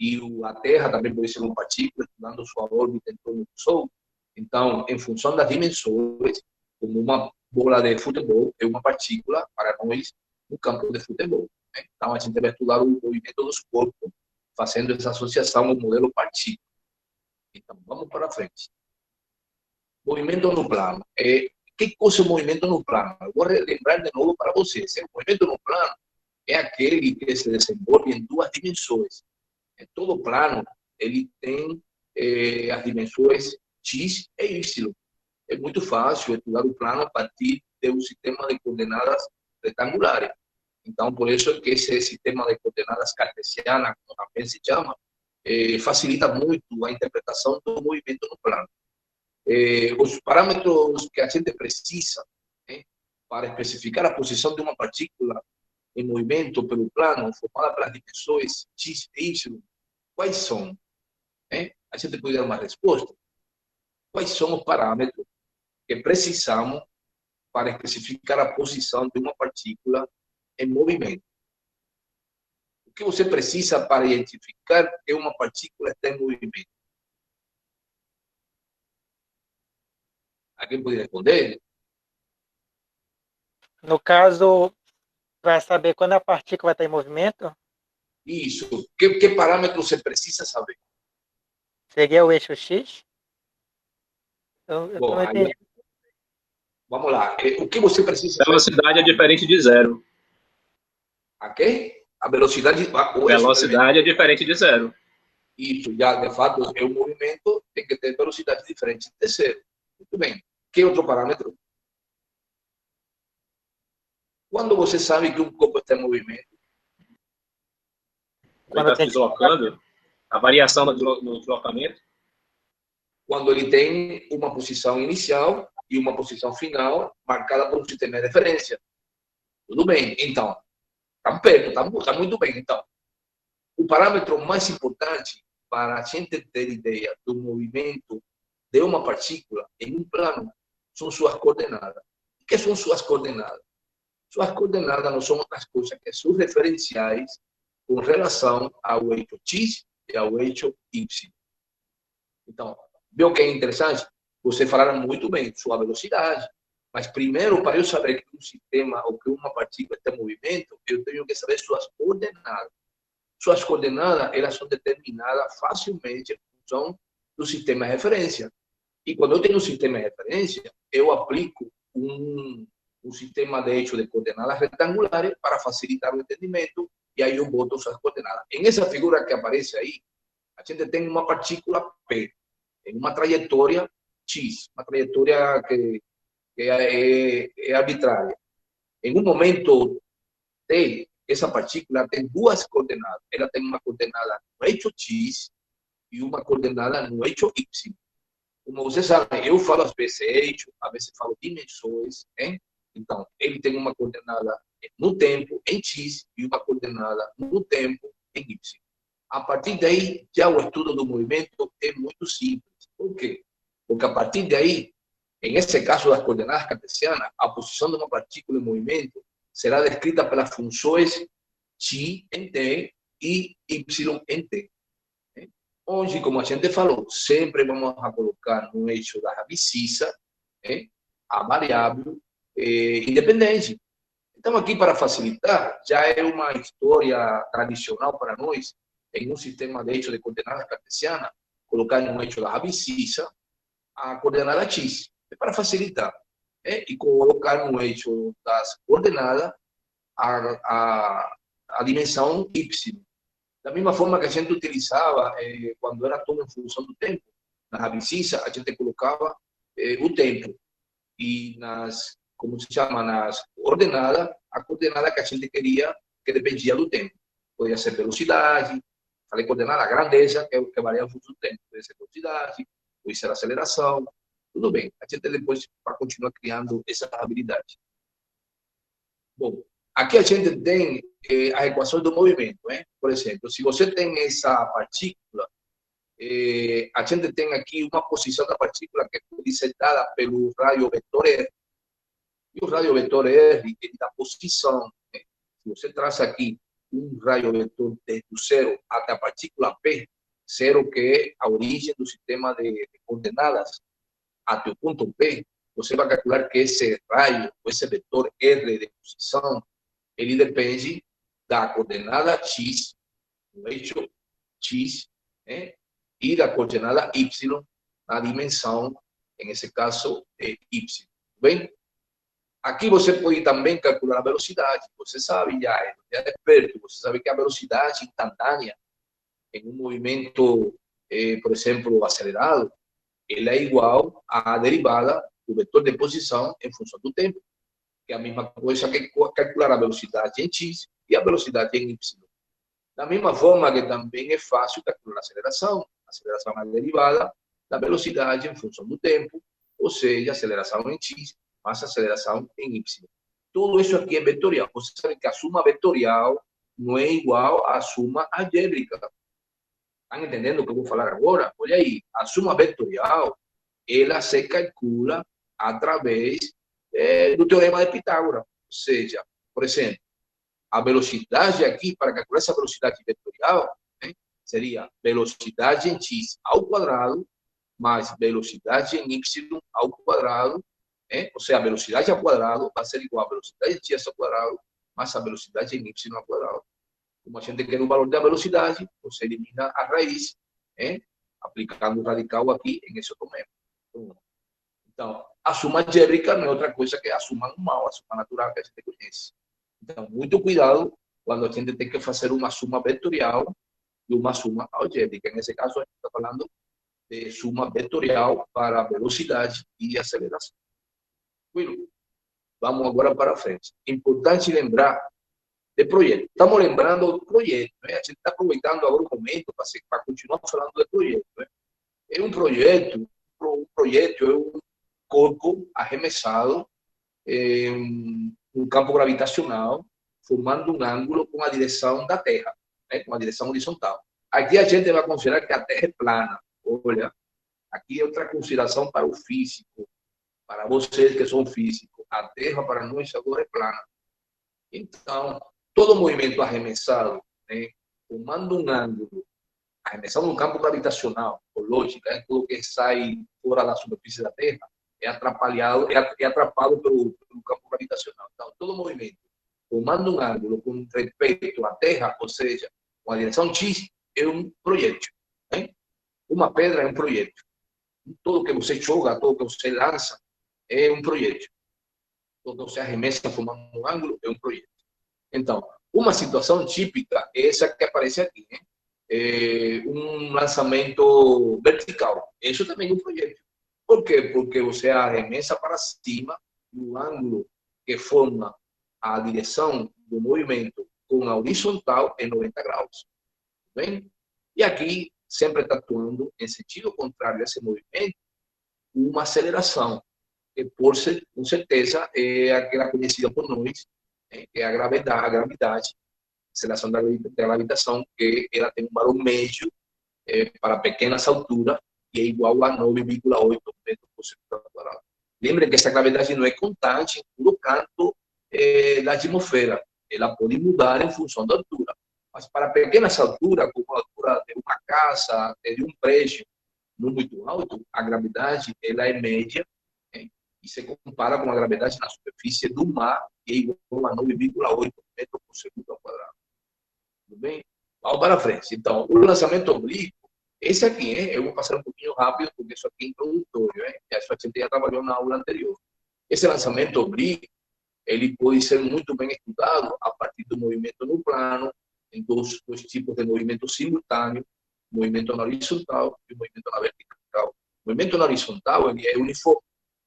e a Terra também pode ser uma partícula, estudando sua órbita em torno do Sol, então, em função das dimensões, como uma bola de futebol é uma partícula para nós no campo de futebol. Então, a gente vai estudar o movimento dos corpos, fazendo essa associação ao modelo partícula. Então, vamos para frente. Movimento no plano. Que coisa é o movimento no plano? Eu vou lembrar de novo para vocês. O movimento no plano é aquele que se desenvolve em duas dimensões. Em todo plano, ele tem as dimensões X e Y. É muito fácil estudar o plano a partir de um sistema de coordenadas retangulares. Então, por isso é que esse sistema de coordenadas cartesianas, como também se chama, facilita muito a interpretação do movimento no plano. Os parâmetros que a gente precisa para especificar a posição de uma partícula em movimento pelo plano, formada pelas dimensões X e Y, quais são? A gente pode dar uma resposta. Quais são os parâmetros que precisamos para especificar a posição de uma partícula em movimento? O que você precisa para identificar que uma partícula está em movimento? Alguém pode responder? No caso, para saber quando a partícula está em movimento, Isso. Que parâmetro você precisa saber? seria o eixo X? Eu Bom, não aí, entendi. vamos lá. O que você precisa saber? Velocidade é diferente de zero. A quê? A velocidade. Velocidade é diferente de zero. Isso, já de fato, é um movimento, tem que ter velocidade diferente de zero. Muito bem. Que outro parâmetro? Quando você sabe que um corpo está em movimento? Quando está se deslocando, a variação no deslocamento. Quando ele tem uma posição inicial e uma posição final marcada por um sistema de referência. Tudo bem, então. Está perto, está muito bem. Então, o parâmetro mais importante para a gente ter ideia do movimento de uma partícula em um plano são suas coordenadas. O que são suas coordenadas? Suas coordenadas não são outras coisas que são referenciais com relação ao eixo X e ao eixo Y. Então, viu que é interessante? Você falar muito bem sua velocidade, mas primeiro, para eu saber que um sistema ou que uma partícula está em movimento, eu tenho que saber suas coordenadas. Suas coordenadas, elas são determinadas facilmente em função do sistema de referência. E quando eu tenho um sistema de referência, eu aplico um sistema de eixo de coordenadas retangulares para facilitar o entendimento e aí eu boto as coordenadas. Em essa figura que aparece aí, a gente tem uma partícula P, em uma trajetória X, uma trajetória que é arbitrária. Em um momento T, essa partícula tem duas coordenadas. Ela tem uma coordenada no eixo X e uma coordenada no eixo Y. Como você sabe, eu falo às vezes eixo, às vezes falo dimensões, hein? Então, ele tem uma coordenada no tempo, em X, e uma coordenada no tempo, em Y. A partir daí, já o estudo do movimento é muito simples. Por quê? Porque a partir daí, em esse caso das coordenadas cartesianas, a posição de uma partícula em movimento será descrita pelas funções x em t e y em t. Onde, como a gente falou, sempre vamos a colocar no eixo da abscissa a variável independente. Então, aqui, para facilitar, já é uma história tradicional para nós, em um sistema de eixo de coordenadas cartesianas, colocar no eixo da abscissa a coordenada x, para facilitar, e colocar no eixo das coordenadas a dimensão y. Da mesma forma que a gente utilizava quando era tudo em função do tempo, na abscissa a gente colocava o tempo, e nas, como se chama, nas coordenadas, a coordenada que a gente queria, que dependia do tempo. Podia ser velocidade, falei coordenada, a grandeza, que varia em função do tempo, pode ser velocidade, pode ser aceleração, tudo bem. A gente depois vai continuar criando essa habilidade. Bom, aqui a gente tem a equação do movimento, Por exemplo, se você tem essa partícula, a gente tem aqui uma posição da partícula que pode ser dada pelo raio vetor R. E o raio vetor R, ele dá posição. Se você traz aqui um raio vetor desde o zero até a partícula P, zero que é a origem do sistema de coordenadas, até o ponto P, você vai calcular que esse raio, esse vetor R de posição, ele depende da coordenada x, no eixo x, e da coordenada y, na dimensão, nesse caso, y. Bem? Aqui você pode também calcular a velocidade. Você sabe, já é perto, você sabe que a velocidade instantânea em um movimento, por exemplo, acelerado, ela é igual à derivada do vetor de posição em função do tempo, que é a mesma coisa que calcular a velocidade em x e a velocidade em y. Da mesma forma que também é fácil calcular a aceleração. A aceleração é a derivada da velocidade em função do tempo, ou seja, aceleração em x mais aceleração em y. Tudo isso aqui é vetorial. Você sabe que a suma vetorial não é igual à suma algébrica. Estão entendendo o que eu vou falar agora? Olha aí, a suma vetorial, ela se calcula através do teorema de Pitágoras. Ou seja, por exemplo, a velocidade aqui, para calcular essa velocidade vetorial, seria velocidade em x ao quadrado mais velocidade em y ao quadrado, ou seja, a velocidade ao quadrado vai ser igual a velocidade em x ao quadrado mais a velocidade em y ao quadrado. Como a gente quer o valor da velocidade, você elimina a raiz, aplicando o radical aqui em esse outro método. Então, a suma algébrica não é outra coisa que a suma normal, a suma natural que a gente conhece. Então, muito cuidado quando a gente tem que fazer uma suma vetorial e uma suma algébrica. Nesse caso, a gente está falando de suma vetorial para velocidade e aceleração. Vamos agora para frente. Importante lembrar de projeto. Estamos lembrando do projeto. A gente está aproveitando agora o momento para continuar falando de projeto. É um projeto é um corpo arremessado em um campo gravitacional, formando um ângulo com a direção da Terra, com a direção horizontal. Aqui a gente vai considerar que a Terra é plana. Olha, aqui é outra consideração para o físico, para vocês que são físicos. A Terra, para nós, agora é plana. Então, todo movimento arremessado, formando um ângulo, arremessado no campo gravitacional, por lógica, tudo que sai fora da superfície da Terra, é atrapalhado pelo campo gravitacional. Então, todo movimento formando um ângulo com respeito à Terra, ou seja, com a direção x, é um projétil. Uma pedra é um projétil. Tudo que você joga, tudo que você lança, é um projétil. Tudo que você arremessa formando um ângulo é um projétil. Então, Uma situação típica é essa que aparece aqui, né? Um lançamento vertical. Isso também é um projeto. Por quê? Porque você arremessa para cima e o ângulo que forma a direção do movimento com a horizontal é 90 graus. Bem? E aqui sempre está atuando em sentido contrário a esse movimento uma aceleração, que com certeza é aquela conhecida por nós, que é a gravidade, aceleração da gravitação, que ela tem um valor médio para pequenas alturas e é igual a 9,8 metros por segundo quadrado. Lembrem que essa gravidade não é constante em todo canto da atmosfera, ela pode mudar em função da altura. Mas para pequenas alturas, como a altura de uma casa, de um prédio não muito alto, a gravidade ela é média, e se compara com a gravidade na superfície do mar, que é igual a 9,8 metros por segundo ao quadrado. Tudo bem? Vamos para frente. Então, o lançamento oblíquo, esse aqui, eu vou passar um pouquinho rápido, porque isso aqui é introdutório, isso a gente já trabalhou na aula anterior. Esse lançamento oblíquo, ele pode ser muito bem estudado a partir do movimento no plano, em dois tipos de movimento simultâneo, movimento na horizontal e movimento na vertical. O movimento na horizontal ele é uniforme,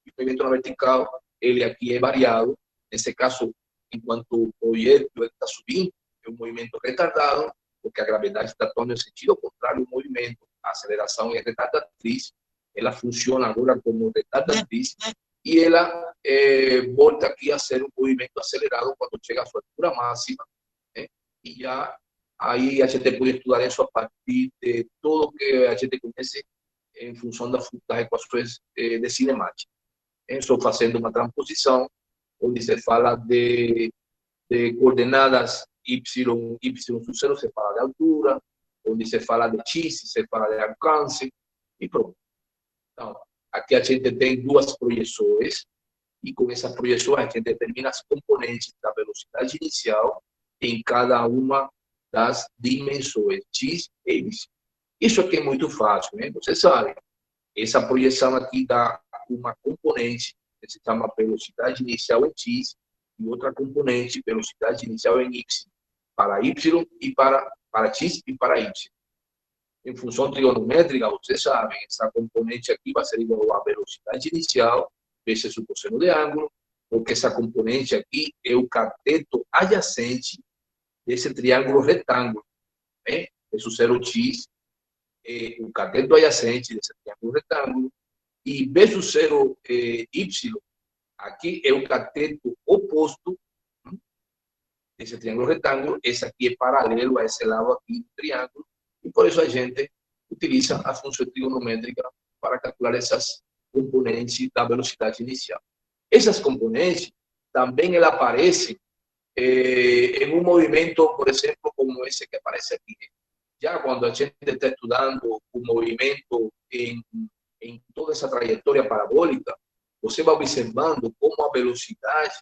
e o movimento na vertical ele aqui é variado. Nesse caso, enquanto o projeto está subindo, é um movimento retardado, porque a gravidade está atuando em sentido contrário ao movimento. A aceleração é retardatriz, ela funciona agora como retardatriz, e ela volta aqui a ser um movimento acelerado quando chega à sua altura máxima, e já aí a gente pode estudar isso a partir de tudo que a gente conhece em função das equações de cinemática. Estou fazendo uma transposição onde se fala de coordenadas y sub 0, se fala de altura, onde se fala de x, se fala de alcance, e pronto. Então, aqui a gente tem duas projeções, e com essas projeções a gente determina as componentes da velocidade inicial em cada uma das dimensões x e y. Isso aqui é muito fácil, né? Você sabe, essa projeção aqui dá uma componente que se chama velocidade inicial em x e outra componente, velocidade inicial em y, para y e para x e para y. Em função trigonométrica, você sabe, essa componente aqui vai ser igual à velocidade inicial vezes o cosseno de ângulo, porque essa componente aqui é o cateto adjacente desse triângulo retângulo, né? Esse 0x é o cateto adjacente desse triângulo retângulo, e vezes 0y, aqui é o cateto oposto desse triângulo retângulo. Esse aqui é paralelo a esse lado aqui do triângulo, e por isso a gente utiliza a função trigonométrica para calcular essas componentes da velocidade inicial. Essas componentes também ela aparecem em um movimento, por exemplo, como esse que aparece aqui. Já quando a gente está estudando o movimento em toda essa trajetória parabólica, você vai observando como a velocidade,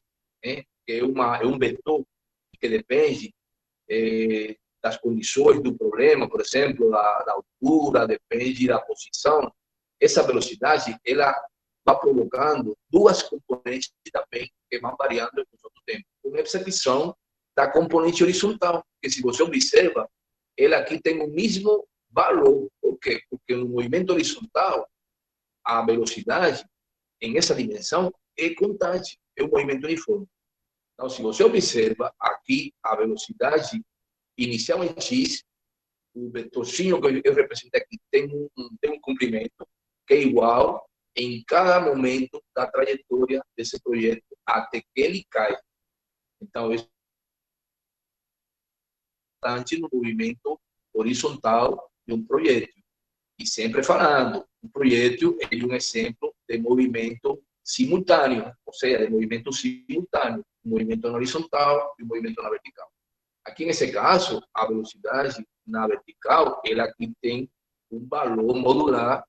que é um vetor que depende das condições do problema, por exemplo, da altura, depende da posição. Essa velocidade, ela vai provocando duas componentes também que vão variando em função do tempo. Com exceção da componente horizontal, que se você observa, ela aqui tem o mesmo valor. Por quê? Porque no movimento horizontal, a velocidade em essa dimensão é constante, é um movimento uniforme. Então, se você observa aqui a velocidade inicial em x, o vetorzinho que eu represento aqui tem um comprimento que é igual em cada momento da trajetória desse projeto até que ele cai. Então, isso é importante no movimento horizontal de um projeto. E sempre falando, um projeto é um exemplo de movimento simultâneo, ou seja, de movimento simultâneo, um movimento na horizontal e um movimento na vertical. Aqui, nesse caso, a velocidade na vertical, ela aqui tem um valor modular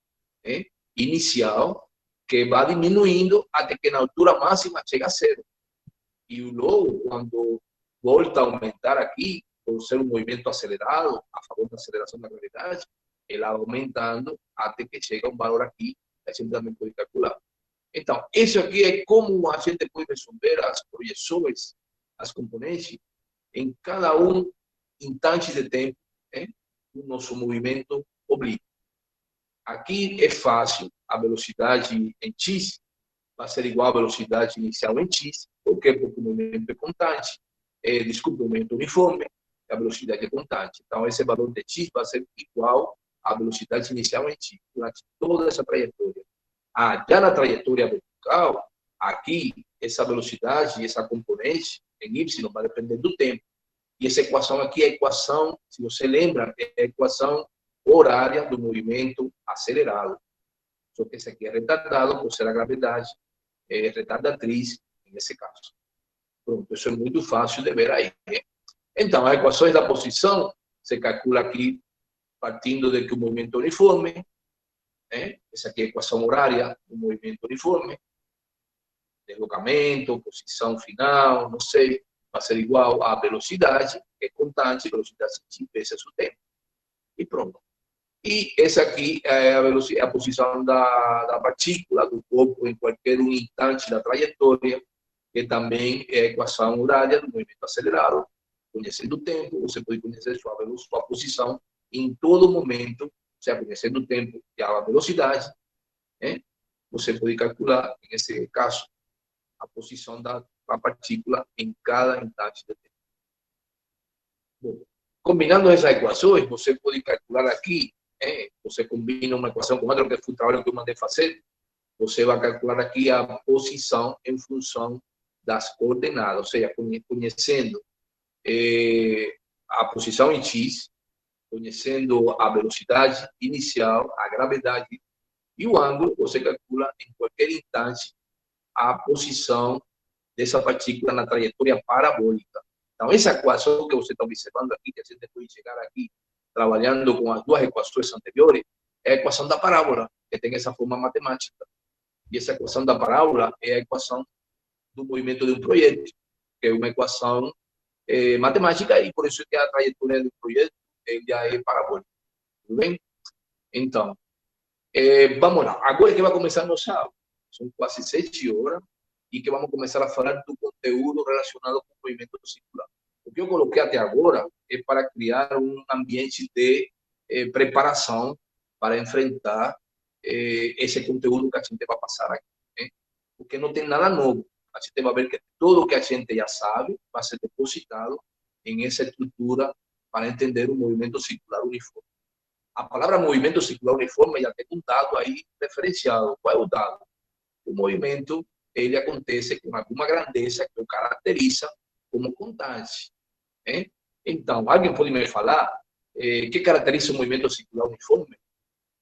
inicial que vai diminuindo até que na altura máxima chega a zero. E logo, quando volta a aumentar aqui, por ser um movimento acelerado, a favor da aceleração da gravidade, ela vai aumentando até que chega a um valor aqui que a gente também pode calcular. Então, isso aqui é como a gente pode resolver as projeções, as componentes, em cada instante de tempo, do nosso movimento oblíquo. Aqui é fácil, a velocidade em x vai ser igual à velocidade inicial em x. Por quê? Porque o movimento é constante. Desculpa, o movimento uniforme, a velocidade é constante. Então, esse valor de x vai ser igual à velocidade inicial em x, durante toda essa trajetória. Já na trajetória vertical, aqui, essa velocidade, essa componente em y vai depender do tempo. E essa equação aqui é a equação, se você lembra, é a equação horária do movimento acelerado. Só que esse aqui é retardado por ser a gravidade retardatriz, nesse caso. Pronto, isso é muito fácil de ver aí. Então, as equações da posição se calcula aqui partindo de que o movimento é uniforme. Essa aqui é a equação horária do movimento uniforme. Deslocamento, posição final, não sei, vai ser igual à velocidade, que é constante, velocidade vezes o tempo. E pronto. E essa aqui é a posição da partícula, do corpo, em qualquer instante da trajetória, que também é a equação horária do movimento acelerado. Conhecendo o tempo, você pode conhecer sua posição em todo momento, seja conhecendo o tempo e a velocidade, você pode calcular, nesse caso, a posição da partícula em cada instante de tempo. Bom, combinando essas equações, você pode calcular aqui, você combina uma equação com outra, que foi o trabalho que eu mandei fazer, você vai calcular aqui a posição em função das coordenadas, ou seja, conhecendo a posição em x, conhecendo a velocidade inicial, a gravidade e o ângulo, você calcula em qualquer instante a posição dessa partícula na trajetória parabólica. Então, essa equação que você está observando aqui, que a gente pode chegar aqui trabalhando com as duas equações anteriores, é a equação da parábola, que tem essa forma matemática. E essa equação da parábola é a equação do movimento de um projeto, que é uma equação matemática, e por isso que a trajetória do projeto já é parabólica. Tudo bem? Então, vamos lá. Agora que vai começar a nossa aula. São quase 7 horas e que vamos começar a falar do conteúdo relacionado com o movimento circular. O que eu coloquei até agora é para criar um ambiente de preparação para enfrentar esse conteúdo que a gente vai passar aqui. Porque não tem nada novo. A gente vai ver que tudo que a gente já sabe vai ser depositado em essa estrutura para entender o movimento circular uniforme. A palavra movimento circular uniforme já tem um dado aí referenciado. Qual é o dado? O movimento ele acontece com alguma grandeza que o caracteriza como constante. Então, alguém pode me falar que caracteriza o movimento circular uniforme?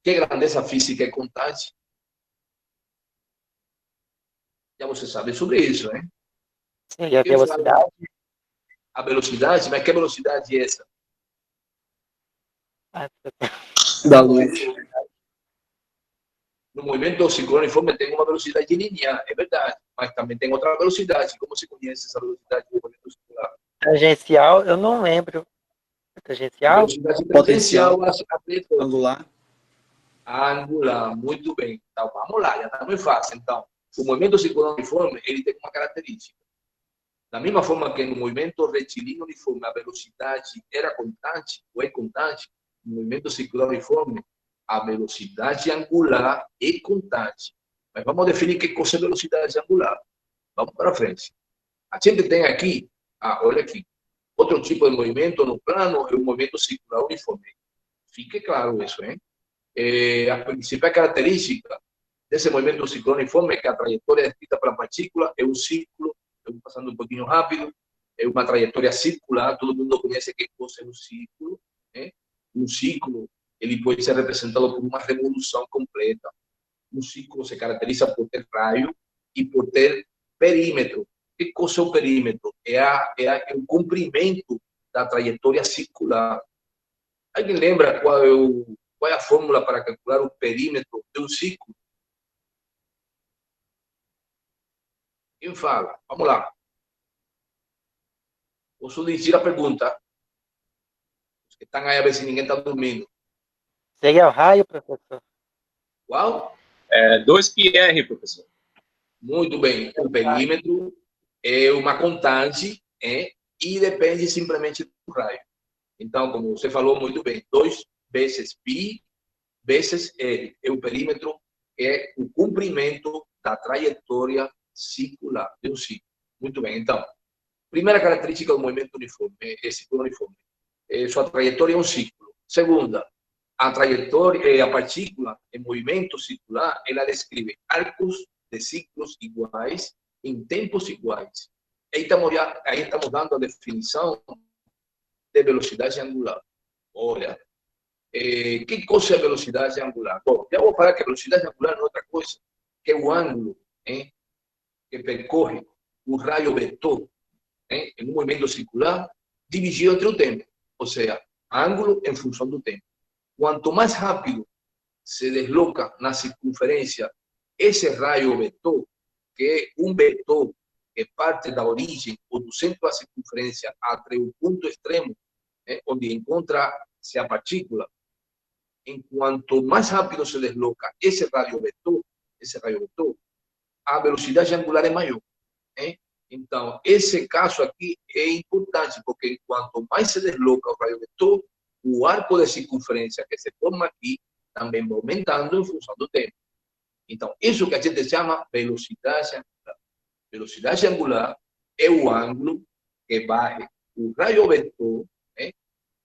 Que grandeza física é constante? Já você sabe sobre isso, né? Sim, a velocidade. A velocidade? Mas que velocidade é essa? Da luz. No movimento circular uniforme tem uma velocidade linear, é verdade, mas também tem outra velocidade. Como se conhece essa velocidade do movimento circular? Tangencial, eu não lembro. Tangencial? Velocidade tangencial, Angular. Angular, muito bem. Então, vamos lá, já está muito fácil. Então, o movimento circular uniforme, ele tem uma característica. Da mesma forma que no movimento retilíneo uniforme a velocidade era constante, ou é constante, no movimento circular uniforme, a velocidade angular é constante. Mas vamos definir que coisa é velocidade angular. Vamos para frente. A gente tem aqui, olha aqui, outro tipo de movimento no plano é o movimento circular uniforme. Fique claro isso, hein? A principal característica desse movimento circular uniforme é que a trajetória descrita pela partícula é um círculo, estou passando um pouquinho rápido, é uma trajetória circular, todo mundo conhece que coisa é um círculo, né? Um círculo ele pode ser representado por uma revolução completa. Um círculo se caracteriza por ter raio e por ter perímetro. Que coisa é o perímetro? É o comprimento da trajetória circular. Alguém lembra qual é a fórmula para calcular o perímetro de um círculo? Quem fala? Vamos lá. Posso dirigir a pergunta? Os que estão aí a ver se ninguém está dormindo. Seria o raio, professor? Qual? 2πr, professor. Muito bem. O perímetro é uma constante e depende simplesmente do raio. Então, como você falou muito bem, 2 vezes π vezes L. É o perímetro, é o comprimento da trajetória circular de um ciclo. Muito bem. Então, primeira característica do movimento uniforme, é ciclo uniforme. Sua trajetória é um ciclo. Segunda, a trajetória, a partícula em movimento circular, ela descreve arcos de ciclos iguais em tempos iguais. Aí estamos dando a definição de velocidade angular. Olha, que coisa é velocidade angular? Bom, já vou falar que a velocidade angular não é outra coisa que o ângulo que percorre o raio vetor em um movimento circular dividido entre o tempo. Ou seja, ângulo em função do tempo. Quanto mais rápido se desloca na circunferência esse raio vetor, que é um vetor que parte da origem ou do centro da circunferência até o ponto extremo, onde encontra-se a partícula, enquanto mais rápido se desloca esse raio vetor, a velocidade angular é maior. Então, esse caso aqui é importante, porque enquanto mais se desloca o raio vetor, o arco de circunferência que se forma aqui também vai aumentando em função do tempo. Então, isso que a gente chama velocidade angular. Velocidade angular é o ângulo que varre o raio vetor,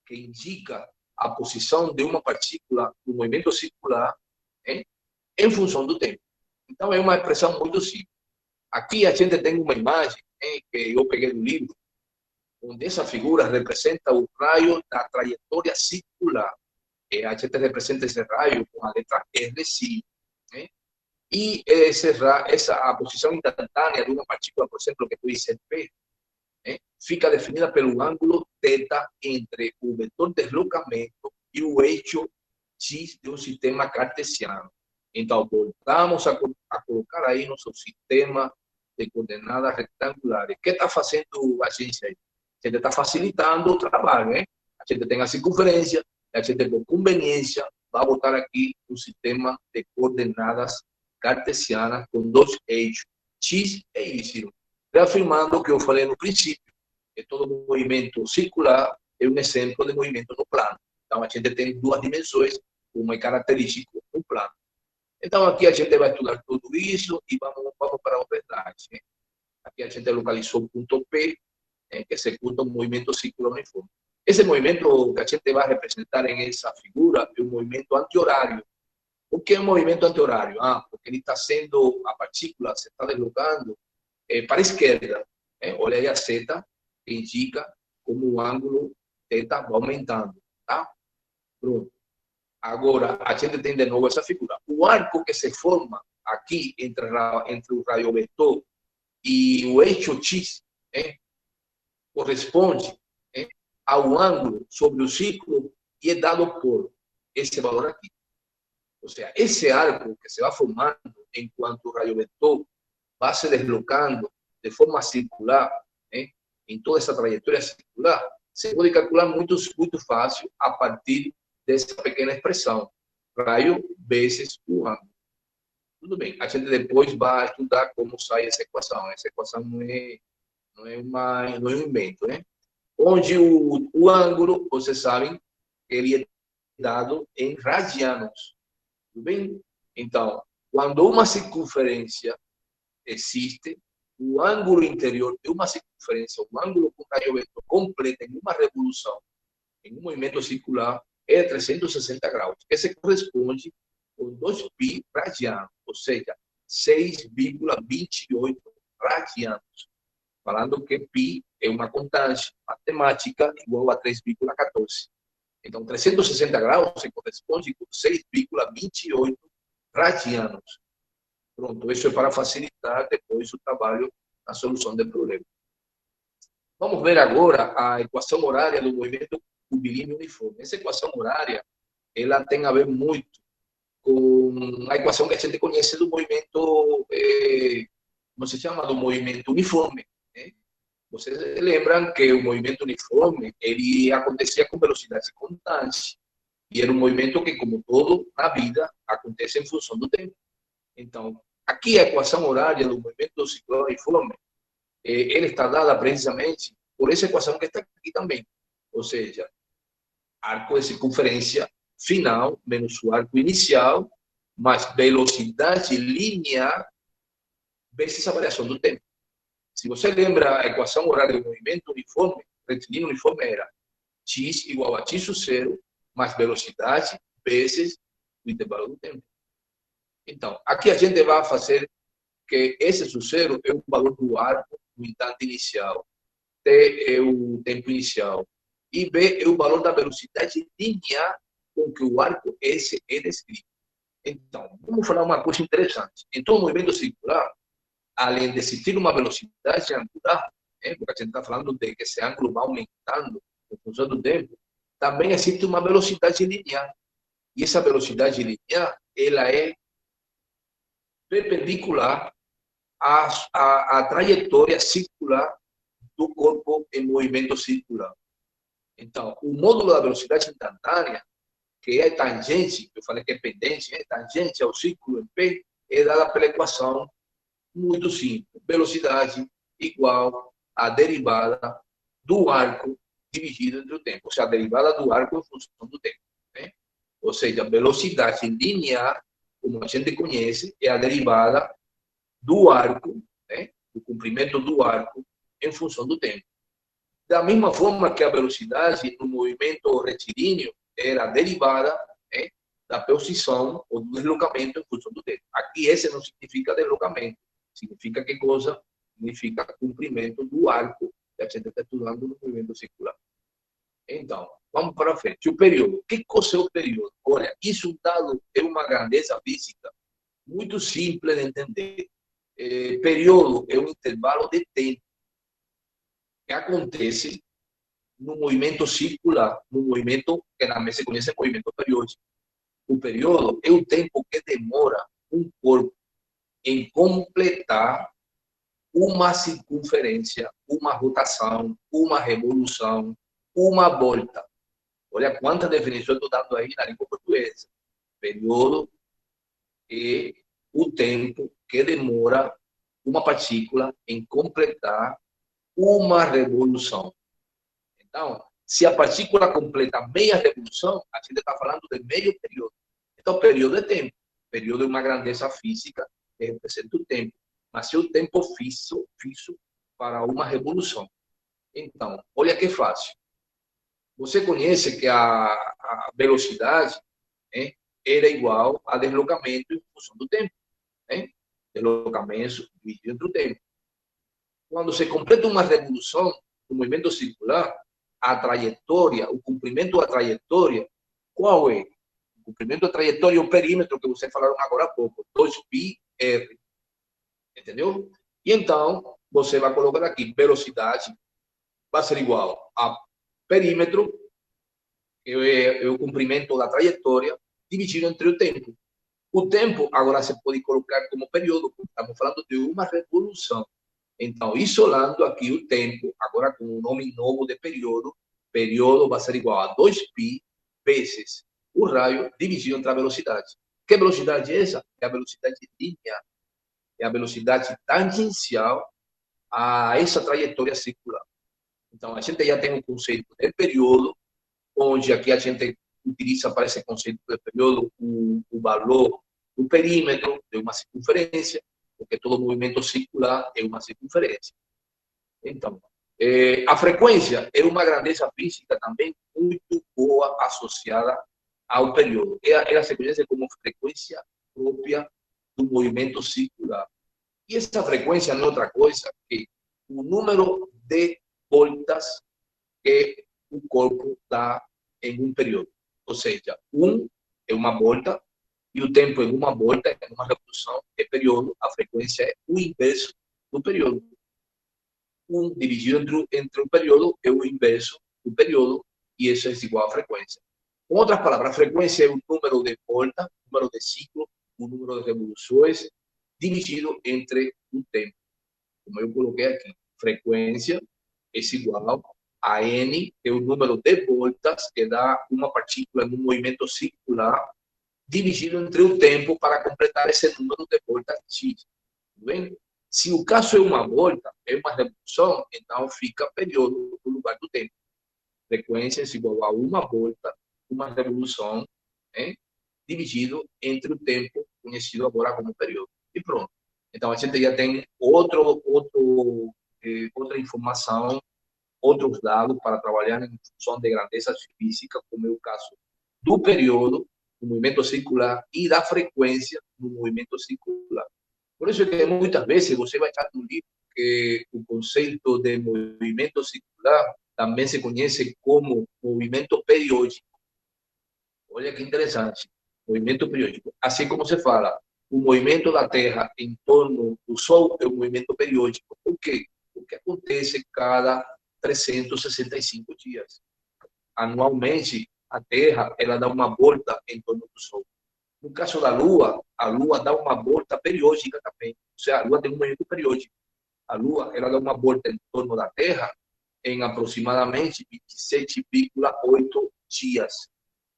que indica a posição de uma partícula no movimento circular, em função do tempo. Então, é uma expressão muito simples. Aqui a gente tem uma imagem que eu peguei do livro, onde essa figura representa o raio da trajetória circular. A gente representa esse raio com a letra R, sim. E a posição instantânea de uma partícula, por exemplo, que pode ser P, fica definida pelo ângulo θ entre o vetor de deslocamento e o eixo X de um sistema cartesiano. Então, voltamos a colocar aí nosso sistema de coordenadas retangulares. O que está fazendo a ciência aí? A gente está facilitando o trabalho, A gente tem a circunferência, a gente, por conveniência, vai botar aqui um sistema de coordenadas cartesianas com 2 eixos, X e Y. Reafirmando o que eu falei no princípio, que todo movimento circular é um exemplo de movimento no plano. Então, a gente tem 2 dimensões, uma é característica no plano. Então, aqui a gente vai estudar tudo isso e vamos para a verdade. Aqui a gente localizou o ponto P, que executa um movimento circular uniforme. Esse movimento que a gente vai representar em essa figura é um movimento anti-horário. Por que é um movimento anti-horário? Porque ele está sendo, a partícula se está deslocando para a esquerda. Olha aí a seta, que indica como o ângulo θ vai aumentando. Tá? Pronto. Agora, a gente tem de novo essa figura. O arco que se forma aqui entre o raio vetor e o eixo X corresponde ao ângulo sobre o ciclo e é dado por esse valor aqui. Ou seja, esse arco que se vai formando enquanto o raio vetor vai se deslocando de forma circular, em toda essa trajetória circular, se pode calcular muito fácil a partir dessa pequena expressão, raio vezes o ângulo. Tudo bem, a gente depois vai estudar como sai essa equação. Essa equação não é um invento, Onde o ângulo, vocês sabem, ele é dado em radianos. Tudo bem? Então, quando uma circunferência existe, o ângulo interior de uma circunferência, o ângulo com raio vetor completo em uma revolução, em um movimento circular, é 360 graus, que se corresponde com 2π radianos, ou seja, 6,28 radianos. Falando que π é uma constante matemática igual a 3,14. Então, 360 graus se corresponde com 6,28 radianos. Pronto, isso é para facilitar depois o trabalho na solução do problema. Vamos ver agora a equação horária do movimento curvilíneo uniforme. Essa equação horária, ela tem a ver muito com a equação que a gente conhece do movimento, como se chama, do movimento uniforme. Vocês lembram que o movimento uniforme, ele acontecia com velocidade constante. E era um movimento que, como todo na vida, acontece em função do tempo. Então, aqui a equação horária do movimento circular uniforme, ela está dada precisamente por esa ecuación que está aquí también. Ou seja, arco de circunferência final menos o arco inicial, mais velocidade linear vezes a variação do tempo. Se você lembra, a equação horária do movimento uniforme, retilíneo uniforme era x igual a x sub zero mais velocidade vezes o intervalo do tempo. Então, aqui a gente vai fazer que esse sub zero é o valor do arco no instante inicial, t é o tempo inicial, e b é o valor da velocidade linear com que o arco S é descrito. Então, vamos falar uma coisa interessante. Em todo movimento circular, além de existir uma velocidade angular, porque a gente está falando de que esse ângulo vai aumentando em função do tempo, também existe uma velocidade linear. E essa velocidade linear, ela é perpendicular à trajetória circular do corpo em movimento circular. Então, o módulo da velocidade instantânea, que é tangente, eu falei que é pendente, é tangente ao círculo em P, é dada pela equação muito simples. Velocidade igual à derivada do arco dividido entre o tempo. Ou seja, a derivada do arco em função do tempo. Né? Ou seja, velocidade linear, como a gente conhece, é a derivada do arco, né? Do comprimento do arco em função do tempo. Da mesma forma que a velocidade no movimento retilíneo era derivada, né, da posição ou do deslocamento em função do tempo. Aqui esse não significa deslocamento, significa que coisa? Significa comprimento do arco que a gente está estudando no movimento circular. Então, vamos para frente. O período. Que coisa é o período? Olha, isso dado é uma grandeza física muito simples de entender. Período é um intervalo de tempo que acontece no movimento circular, no movimento que na mesa se conhece movimento periódico. O período é o tempo que demora um corpo em completar uma circunferência, uma rotação, uma revolução, uma volta. Olha quantas definições eu estou dando aí na língua portuguesa. Período é o tempo que demora uma partícula em completar uma revolução. Então, se a partícula completa meia revolução, a gente está falando de meio período. Então, período é tempo. Período é uma grandeza física que representa o tempo. Mas é o tempo fixo para uma revolução. Então, olha que fácil. Você conhece que a velocidade, né, era igual a deslocamento em função do tempo. Né? Deslocamento dividido entre o tempo. Quando se completa uma revolução no movimento circular, a trajetória, o comprimento da trajetória, qual é? O comprimento da trajetória é o perímetro que vocês falaram agora há pouco, 2πr. Entendeu? E então, você vai colocar aqui, velocidade vai ser igual a perímetro, que é o comprimento da trajetória, dividido entre o tempo. O tempo, agora você pode colocar como período, porque estamos falando de uma revolução. Então, isolando aqui o tempo, agora com o nome novo de período vai ser igual a 2π vezes o raio dividido entre a velocidade. Que velocidade é essa? É a velocidade linear. É a velocidade tangencial a essa trajetória circular. Então, a gente já tem um conceito de período, onde aqui a gente utiliza para esse conceito de período o valor do perímetro de uma circunferência, porque todo movimento circular é uma circunferência. Então, a frequência é uma grandeza física também muito boa associada ao período. Ela se conhece como frequência própria do movimento circular. E essa frequência não é outra coisa que o número de voltas que o corpo dá em um período. Ou seja, é uma volta, e o tempo em uma volta, em uma revolução, é período, a frequência é o inverso do período. 1 dividido entre o período é o inverso do período, e isso é igual à frequência. Com outras palavras, a frequência é o número de voltas, o número de ciclos, o número de revoluções, dividido entre o tempo. Como eu coloquei aqui, frequência é igual a n, que é o número de voltas que dá uma partícula no movimento circular, dividido entre o tempo para completar esse número de voltas x. Tudo bem? Se o caso é uma volta, é uma revolução, então fica período no lugar do tempo. Frequência é igual a uma volta, uma revolução, dividido entre o tempo conhecido agora como período. E pronto. Então, a gente já tem outra informação, outros dados para trabalhar em função de grandezas físicas, como é o caso do período, do movimento circular e da frequência do movimento circular. Por isso que muitas vezes você vai estar no livro que o conceito de movimento circular também se conhece como movimento periódico. Olha que interessante, movimento periódico. Assim como se fala, o movimento da Terra em torno do Sol é um movimento periódico. Por quê? Porque acontece cada 365 dias. Anualmente, a Terra ela dá uma volta em torno do Sol. No caso da Lua, a Lua dá uma volta periódica também. Ou seja, a Lua tem um movimento periódico. A Lua ela dá uma volta em torno da Terra em aproximadamente 27,8 dias,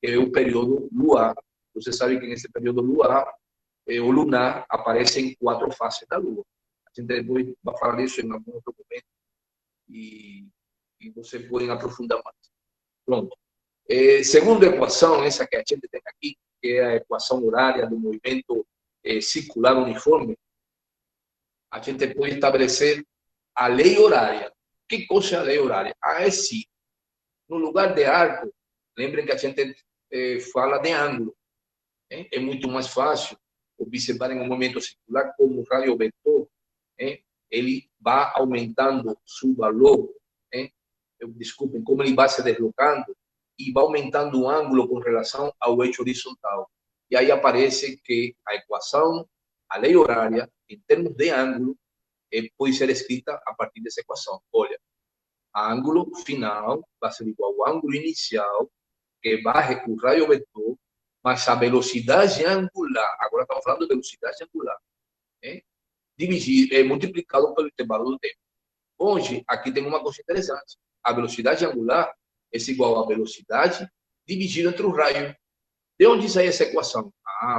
que é o período luar. Você sabe que nesse período luar, o lunar aparece em 4 faces da Lua. A gente depois vai falar disso em algum outro momento e você pode aprofundar mais. Pronto. Segunda equação, essa que a gente tem aqui, que é a equação horária do movimento circular uniforme, a gente pode estabelecer a lei horária. Que coisa é a lei horária? É sim. No lugar de arco, lembrem que a gente fala de ângulo. É muito mais fácil observar em um movimento circular como o raio vetor, ele vai aumentando seu valor, desculpem, como ele vai se deslocando e vai aumentando o ângulo com relação ao eixo horizontal. E aí aparece que a equação, a lei horária, em termos de ângulo, pode ser escrita a partir dessa equação. Olha, ângulo final vai ser igual ao ângulo inicial, que vai com o raio vetor, mas a velocidade angular, agora estamos falando de velocidade angular, multiplicado pelo intervalo do tempo. Hoje, aqui tem uma coisa interessante. A velocidade angular é igual à velocidade dividida entre o raio. De onde sai essa equação?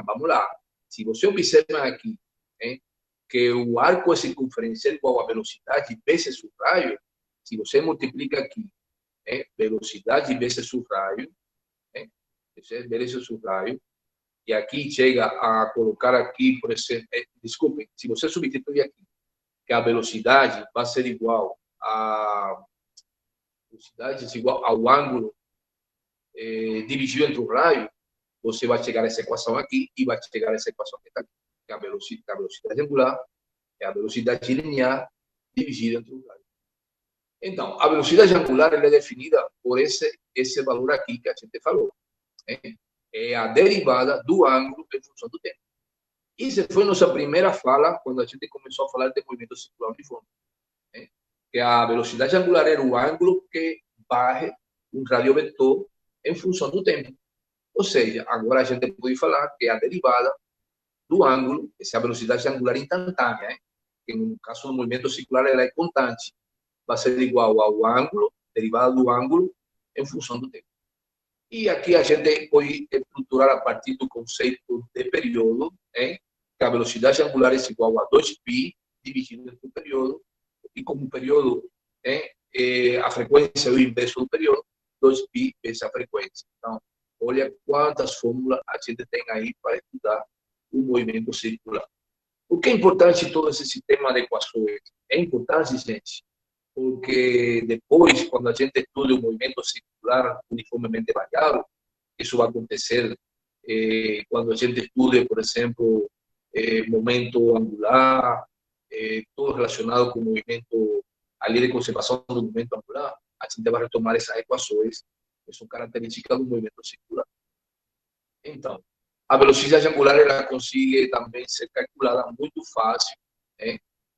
Vamos lá. Se você observa aqui, que o arco circunferencial é igual à velocidade vezes o raio, se você multiplica aqui, velocidade vezes o raio, vezes o raio, e aqui chega a colocar aqui, por exemplo, desculpem, se você substituir aqui, que a velocidade vai ser igual ao ângulo dividido entre o raio, você vai chegar a essa equação aqui e vai chegar a essa equação que está aqui, que é a velocidade angular, é a velocidade linear dividida entre o raio. Então, a velocidade angular é definida por esse valor aqui que a gente falou. É a derivada do ângulo em função do tempo. Isso foi nossa primeira fala quando a gente começou a falar de movimento circular uniforme. Que a velocidade angular era o ângulo que varre um radiovetor em função do tempo. Ou seja, agora a gente pode falar que a derivada do ângulo, essa velocidade angular instantânea, que no caso do movimento circular ela é constante, vai ser igual ao ângulo, derivada do ângulo, em função do tempo. E aqui a gente pode estruturar a partir do conceito de período, que a velocidade angular é igual a 2π dividido entre o período, e como o período a frequência é o inverso do período, 2π vezes a frequência. Então, olha quantas fórmulas a gente tem aí para estudar o movimento circular. Por que é importante todo esse sistema de equações? É importante, gente, porque depois, quando a gente estuda o movimento circular uniformemente variável, isso vai acontecer quando a gente estude, por exemplo, momento angular, tudo relacionado com o movimento, a lei de conservação do movimento angular, a gente vai retomar essas equações que são características do movimento circular. Então, a velocidade angular ela consegue também ser calculada muito fácil,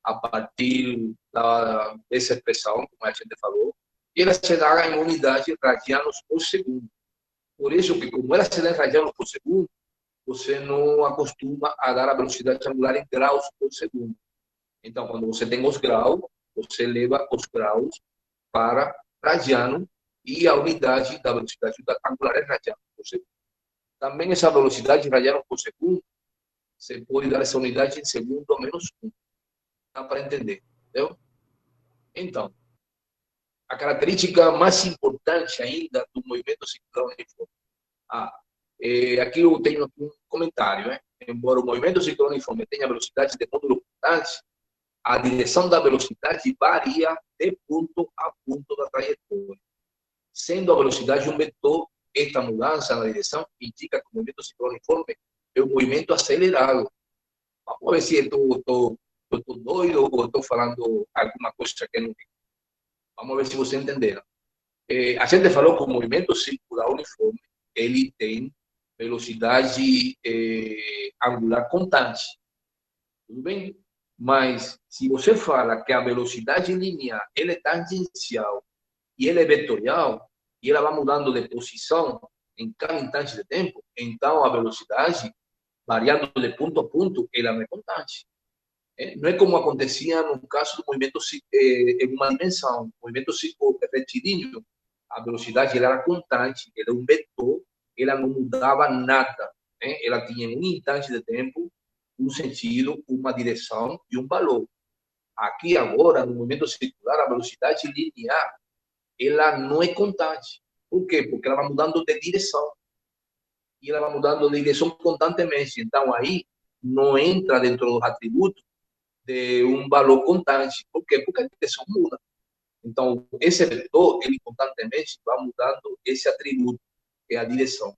a partir dessa expressão, como a gente falou, e ela se dá em unidade radianos por segundo. Por isso que, como ela se dá em radianos por segundo, você não acostuma a dar a velocidade angular em graus por segundo. Então, quando você tem os graus, você leva os graus para radiano e a unidade da velocidade angular é radianos por segundo. Também essa velocidade radianos por segundo, você pode dar essa unidade em segundo a menos 1. Dá para entender, entendeu? Então, a característica mais importante ainda do movimento circular uniforme. Aqui eu tenho um comentário, né? Embora o movimento circular uniforme tenha velocidade de módulo constante, a direção da velocidade varia de ponto a ponto da trajetória. Sendo a velocidade um vetor, esta mudança na direção indica que o movimento circular uniforme é um movimento acelerado. Vamos ver se eu estou doido ou estou falando alguma coisa que não tem. Vamos ver se você entenderam. A gente falou que o movimento circular uniforme ele tem velocidade angular constante. Tudo bem? Mas se você fala que a velocidade linear ela é tangencial e ela é vetorial, e ela vai mudando de posição em cada instante de tempo, então a velocidade, variando de ponto a ponto, ela não é constante. Não é como acontecia no caso do movimento em uma dimensão. O movimento retilíneo, a velocidade ela era constante, era um vetor, ela não mudava nada. Ela tinha um instante de tempo, um sentido, uma direção e um valor. Aqui agora, no movimento circular, a velocidade linear, ela não é constante. Por quê? Porque ela vai mudando de direção. E ela vai mudando de direção constantemente. Então, aí, não entra dentro dos atributos de um valor constante. Por quê? Porque a direção muda. Então, esse vetor, ele constantemente vai mudando esse atributo, que é a direção.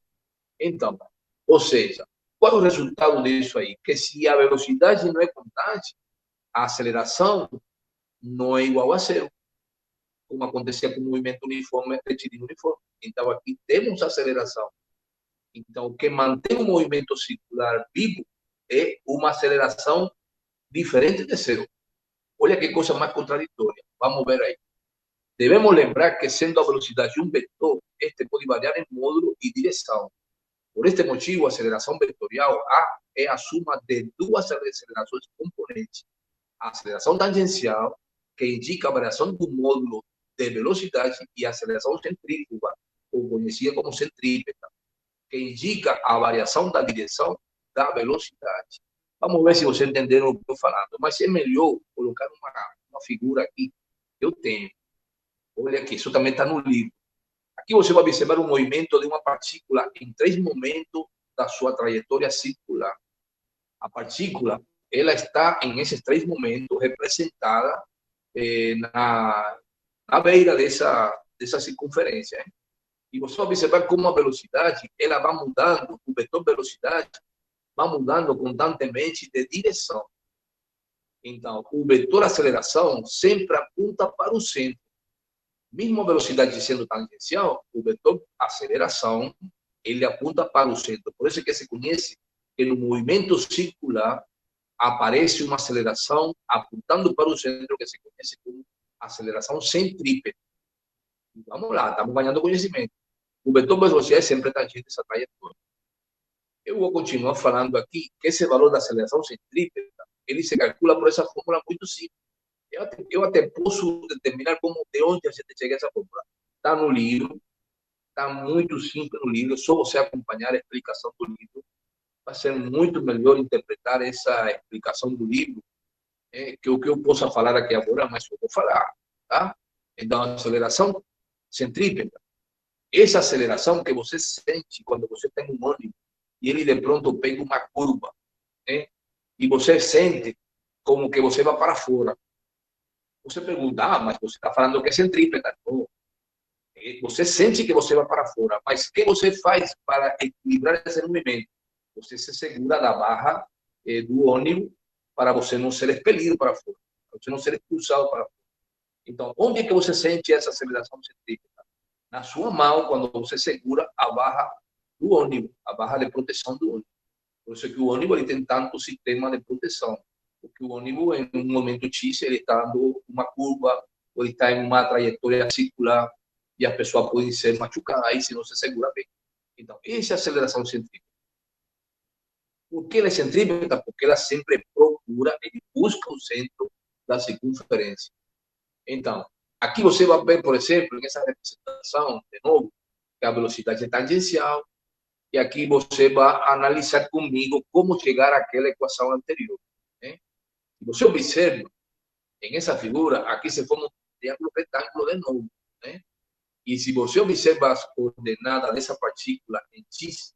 Então, ou seja, qual é o resultado disso aí? Que se a velocidade não é constante, a aceleração não é igual a zero, como acontecia com o movimento uniforme, retilíneo uniforme. Então, aqui temos aceleração. Então, o que mantém o movimento circular vivo é uma aceleração diferente de zero. Olha que coisa mais contraditória. Vamos ver aí. Devemos lembrar que, sendo a velocidade um vetor, este pode variar em módulo e direção. Por este motivo, a aceleração vetorial A é a suma de duas acelerações componentes. A aceleração tangencial, que indica a variação do módulo de velocidade, e a aceleração centrífuga, ou conhecida como centrípeta, que indica a variação da direção da velocidade. Vamos ver se vocês entenderam o que eu estou falando. Mas é melhor colocar uma figura aqui que eu tenho. Olha aqui, isso também está no livro. Aqui você vai observar o movimento de uma partícula em 3 momentos da sua trajetória circular. A partícula, ela está em esses 3 momentos representada na beira dessa circunferência. E você vai observar como a velocidade, ela vai mudando, o vetor velocidade vai mudando constantemente de direção. Então, o vetor aceleração sempre aponta para o centro. Mesmo a velocidade sendo tangencial, o vetor aceleração, ele aponta para o centro. Por isso que se conhece que no movimento circular aparece uma aceleração apontando para o centro, que se conhece como aceleração centrípeta. Vamos lá, estamos ganhando conhecimento. O vetor velocidade é sempre tangente essa trajetória. Eu vou continuar falando aqui que esse valor da aceleração centrípeta, ele se calcula por essa fórmula muito simples. Eu até posso determinar de onde a gente chega a essa fórmula. Está no livro, está muito simples no livro, só você acompanhar a explicação do livro. Vai ser muito melhor interpretar essa explicação do livro que o que eu possa falar aqui agora, mas eu vou falar. Tá? Então, a aceleração centrípeta, essa aceleração que você sente quando você tem um ônibus e ele de pronto pega uma curva, e você sente como que você vai para fora. Você pergunta, mas você está falando que é centrípeta. Não. Você sente que você vai para fora, mas o que você faz para equilibrar esse movimento? Você se segura da barra do ônibus para você não ser expelido para fora, para você não ser expulsado para fora. Então, onde é que você sente essa aceleração centrípeta? Na sua mão, quando você segura a barra do ônibus, a barra de proteção do ônibus. Por isso que o ônibus ele tem tanto sistema de proteção. Porque o ônibus, em um momento X, ele está dando uma curva, ou ele está em uma trajetória circular, e a pessoa pode ser machucada aí se não se segura bem. Então, essa é a aceleração centrípeta. Por que ela é centrípeta? Porque ela sempre procura, ele busca o centro da circunferência. Então, aqui você vai ver, por exemplo, nessa representação, de novo, que a velocidade é tangencial, e aqui você vai analisar comigo como chegar àquela equação anterior. Se você observa, em essa figura, aqui se forma um triângulo retângulo de novo, né? E se você observa as coordenadas dessa partícula em x,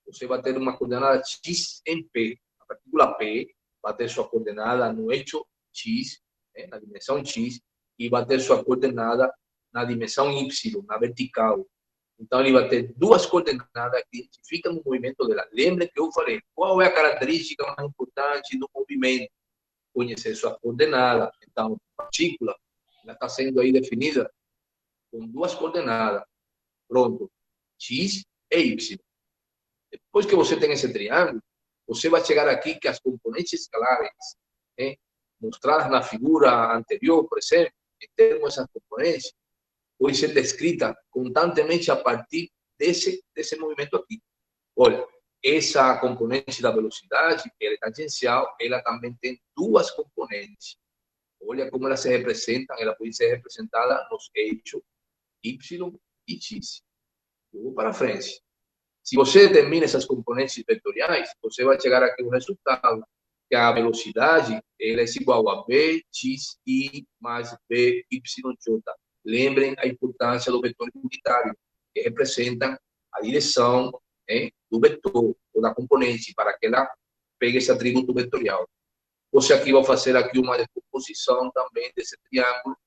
você vai ter uma coordenada x em p. A partícula p vai ter sua coordenada no eixo x, né, na dimensão x, e vai ter sua coordenada na dimensão y, na vertical. Então, ele vai ter duas coordenadas que identificam o movimento dela. Lembre que eu falei, qual é a característica mais importante do movimento? Conhecer sua coordenada. Então, a partícula está sendo aí definida com duas coordenadas. Pronto, x e y. Depois que você tem esse triângulo, você vai chegar aqui que as componentes escalares, né, mostradas na figura anterior, por exemplo, em termos dessas componentes, pode ser descrita constantemente a partir desse movimento aqui. Olha, essa componente da velocidade, ela é tangencial, ela também tem duas componentes. Olha como elas se representam, ela pode ser representada nos eixos y e x. Eu vou para frente. Se você determina essas componentes vetoriais, você vai chegar aqui no resultado, que a velocidade ela é igual a bxi mais byj. Lembrem a importância do vetor unitário, que representa a direção, né, do vetor ou da componente, para que ela pegue esse atributo vetorial. Você aqui vai fazer aqui uma decomposição também desse triângulo,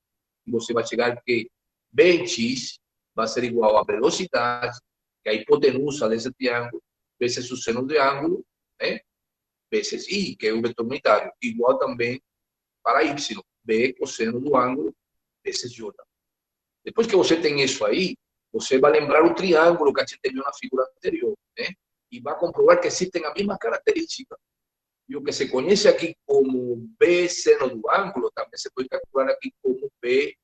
e você vai chegar que bx vai ser igual a velocidade, que é a hipotenusa desse triângulo, vezes o seno do ângulo, né, vezes i, que é o vetor unitário, igual também para y, b cosseno do ângulo, vezes j. Depois que você tem isso aí, você vai lembrar o triângulo que a gente viu na figura anterior, né? E vai comprovar que existem a mesma característica. E o que se conhece aqui como B seno do ângulo, também se pode calcular aqui como B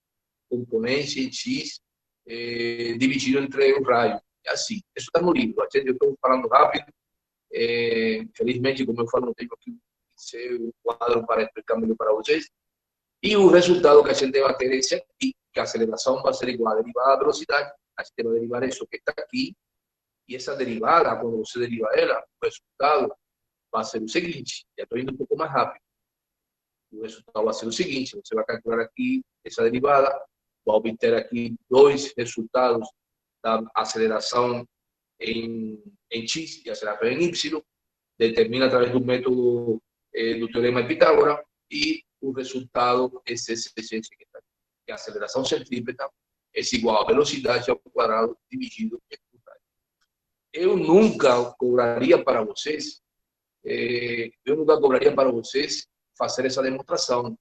componente em x dividido entre o raio. É assim, isso está no livro. Eu estou falando rápido. Felizmente, como eu falo, não tenho aqui um quadro para explicar melhor para vocês. E o resultado que a gente vai ter é esse aqui, que a aceleração vai ser igual à derivada da velocidade. A gente vai derivar isso que está aqui. E essa derivada, quando você deriva ela, o resultado vai ser o seguinte. Já estou indo um pouco mais rápido. O resultado vai ser o seguinte. Você vai calcular aqui essa derivada. Vai obter aqui dois resultados da aceleração em x e aceleração em y. Determina através do método do teorema de Pitágoras. E o resultado é esse que está aqui. Que a aceleração centrípeta é igual a velocidade ao quadrado dividido por raio. Eu nunca cobraria para vocês, fazer essa demonstração,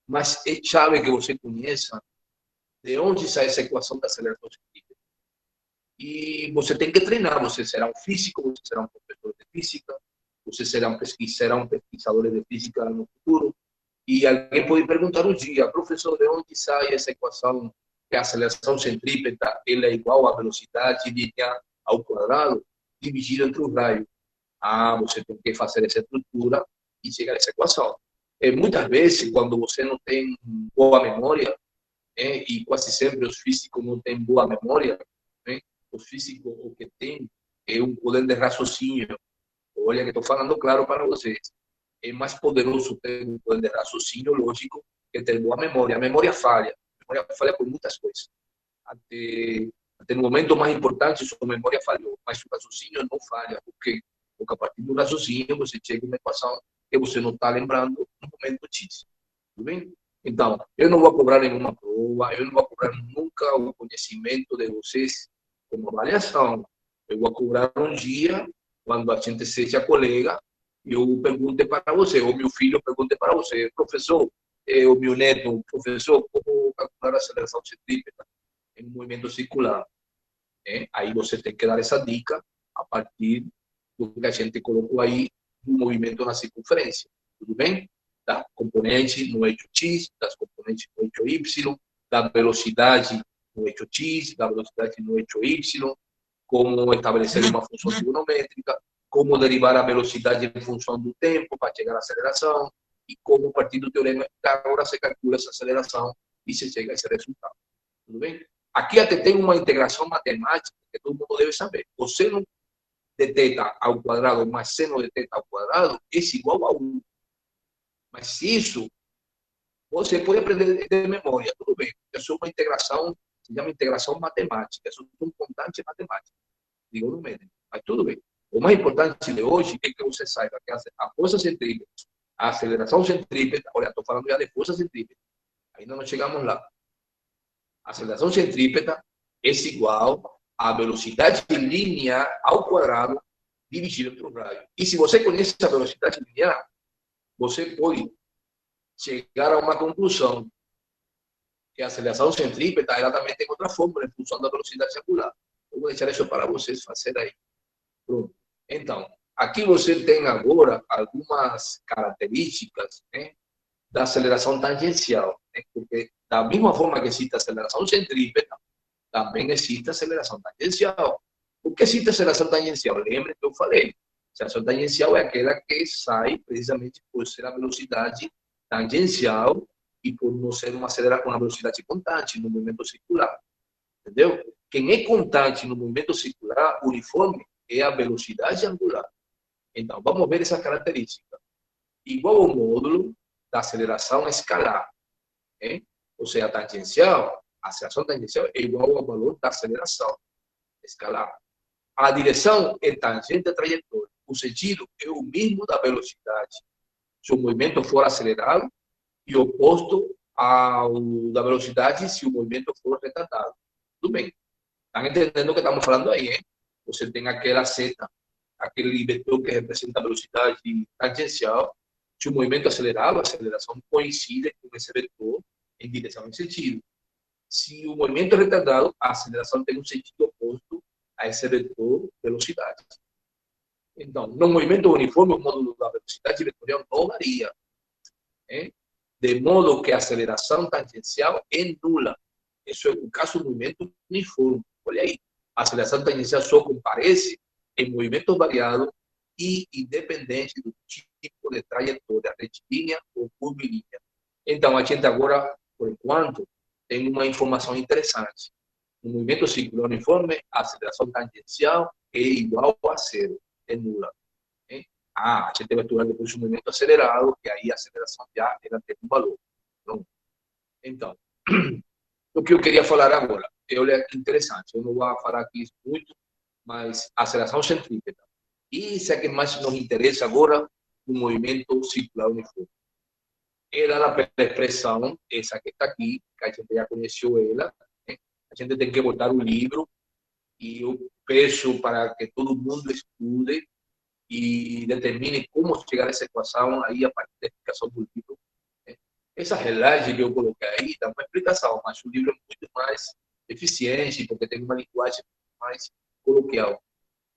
mas é chave que você conheça de onde sai essa equação da aceleração centrípeta. E você tem que treinar, você será um físico, você será um professor de física, você será um pesquisador de física no futuro. E alguém pode perguntar um dia, professor, de onde sai essa equação que a aceleração centrípeta ela é igual à velocidade linear ao quadrado dividido entre o raio? Você tem que fazer essa estrutura e chegar a essa equação. Muitas vezes, quando você não tem boa memória, e quase sempre os físicos não têm boa memória, os físicos o que têm é um poder de raciocínio. Olha que estou falando claro para vocês. É mais poderoso ter um poder de raciocínio lógico que ter boa memória. A memória falha por muitas coisas. Até no momento mais importante, sua memória falhou, mas o raciocínio não falha, porque a partir do raciocínio você chega a uma equação que você não está lembrando no momento X. Tudo bem? Então, eu não vou cobrar nenhuma prova, eu não vou cobrar nunca o conhecimento de vocês como avaliação. Eu vou cobrar um dia, quando a gente seja colega, eu pergunte para você, ou meu filho pergunte para você, professor, o meu neto, professor, como calcular a aceleração centrípeta em um movimento circular? Aí você tem que dar essa dica a partir do que a gente colocou aí, do movimento na circunferência. Tudo bem? Da componente no eixo X, das componentes no eixo Y, da velocidade no eixo X, da velocidade no eixo Y, como estabelecer uma função trigonométrica, como derivar a velocidade em função do tempo para chegar à aceleração, e como, a partir do teorema de Pitágoras, se calcula essa aceleração e se chega a esse resultado. Tudo bem? Aqui até tem uma integração matemática que todo mundo deve saber. O seno de θ ao quadrado mais seno de θ ao quadrado é igual a 1. Mas isso Você pode aprender de memória, tudo bem. Isso é uma integração, se chama integração matemática. Isso é um constante matemática. Digo no meio, mas tudo bem. O mais importante de hoje é que você saiba que a força centrípeta, a aceleração centrípeta, olha, estou falando já de força centrípeta, ainda não chegamos lá. A aceleração centrípeta é igual à velocidade linear ao quadrado dividido entre o raio. E se você conhece a velocidade linear, você pode chegar a uma conclusão que a aceleração centrípeta ela também tem outra fórmula em função da velocidade angular. Eu vou deixar isso para vocês fazer aí. Pronto. Então, aqui você tem agora algumas características, né, da aceleração tangencial, né, porque da mesma forma que existe a aceleração centrípeta, também existe a aceleração tangencial. Por que existe a aceleração tangencial? Lembre que eu falei. A aceleração tangencial é aquela que sai precisamente por ser a velocidade tangencial e por não ser uma velocidade constante no movimento circular. Entendeu? Quem é constante no movimento circular uniforme é a velocidade angular. Então, vamos ver essa característica. Igual ao módulo da aceleração escalar. Hein? Ou seja, a tangencial, a aceleração tangencial é igual ao valor da aceleração escalar. A direção é tangente à trajetória. O sentido é o mesmo da velocidade. Se o movimento for acelerado e oposto ao da velocidade se o movimento for retardado. Tudo bem. Estão entendendo o que estamos falando aí, hein? Você tem aquela seta, aquele vetor que representa a velocidade tangencial. Se o movimento é acelerado, a aceleração coincide com esse vetor em direção e sentido. Se o movimento é retardado, a aceleração tem um sentido oposto a esse vetor velocidade. Então, no movimento uniforme, o módulo da velocidade vetorial não varia. Hein? De modo que a aceleração tangencial é nula. Isso é o caso do movimento uniforme. Olha aí, a aceleração tangencial só comparece em movimento variado e independente do tipo de trajetória, retilínea ou curvilínea. Então, a gente agora, por enquanto, tem uma informação interessante. No movimento circular uniforme, a aceleração tangencial é igual a zero, é nula. A gente vai estudar depois um movimento acelerado, que aí a aceleração já ela tem um valor. Então, o que eu queria falar agora, olha que interessante, eu não vou falar aqui muito, mas a aceleração centrípeta. Isso é que mais nos interessa agora no movimento circular uniforme. Ela, na expressão, essa que está aqui, que a gente já conheceu ela, né? A gente tem que botar um livro e eu peço para que todo mundo estude e determine como chegar a essa equação aí a partir da explicação do livro. Né? Essa relagem que eu coloquei aí dá uma explicação, mas o livro é muito mais eficiente porque tem uma linguagem mais coloquial.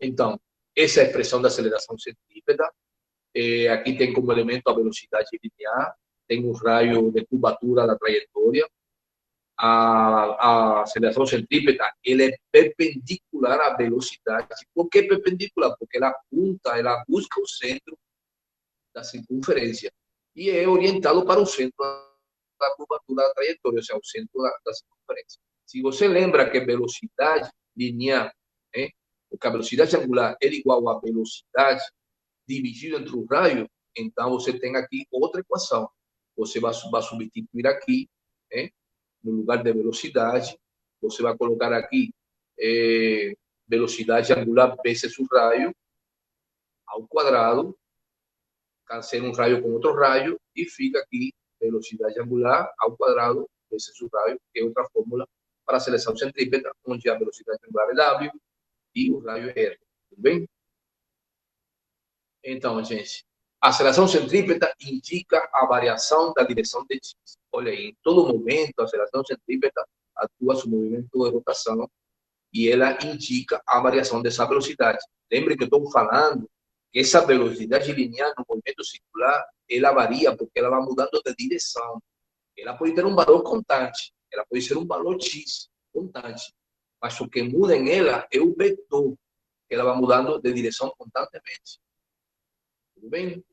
Então, essa é a expressão da aceleração centrípeta. Aqui tem como elemento a velocidade linear, tem um raio de curvatura da trajetória. A aceleração centrípeta ela é perpendicular à velocidade. Por que perpendicular? Porque ela apunta, ela busca o centro da circunferência e é orientado para o centro da curvatura da trajetória, ou seja, o centro da circunferência. Se você lembra que velocidade linear, porque a velocidade angular é igual à velocidade dividido entre o raio, então você tem aqui outra equação. Você vai substituir aqui, no lugar de velocidade, você vai colocar aqui velocidade angular vezes o raio ao quadrado, cancela um raio com outro raio e fica aqui velocidade angular ao quadrado vezes o raio, que é outra fórmula para a aceleração centrípeta, onde a velocidade angular é W e o raio é R. Tudo bem? Então, gente, a aceleração centrípeta indica a variação da direção de X. Olha aí, em todo momento, a aceleração centrípeta atua sobre o movimento de rotação e ela indica a variação dessa velocidade. Lembre que eu estou falando que essa velocidade linear no movimento circular, ela varia porque ela vai mudando de direção. Ela pode ter um valor constante, ela pode ser um valor X constante, mas o que muda em ela é o vetor, que ela vai mudando de direção constantemente. Tudo bem?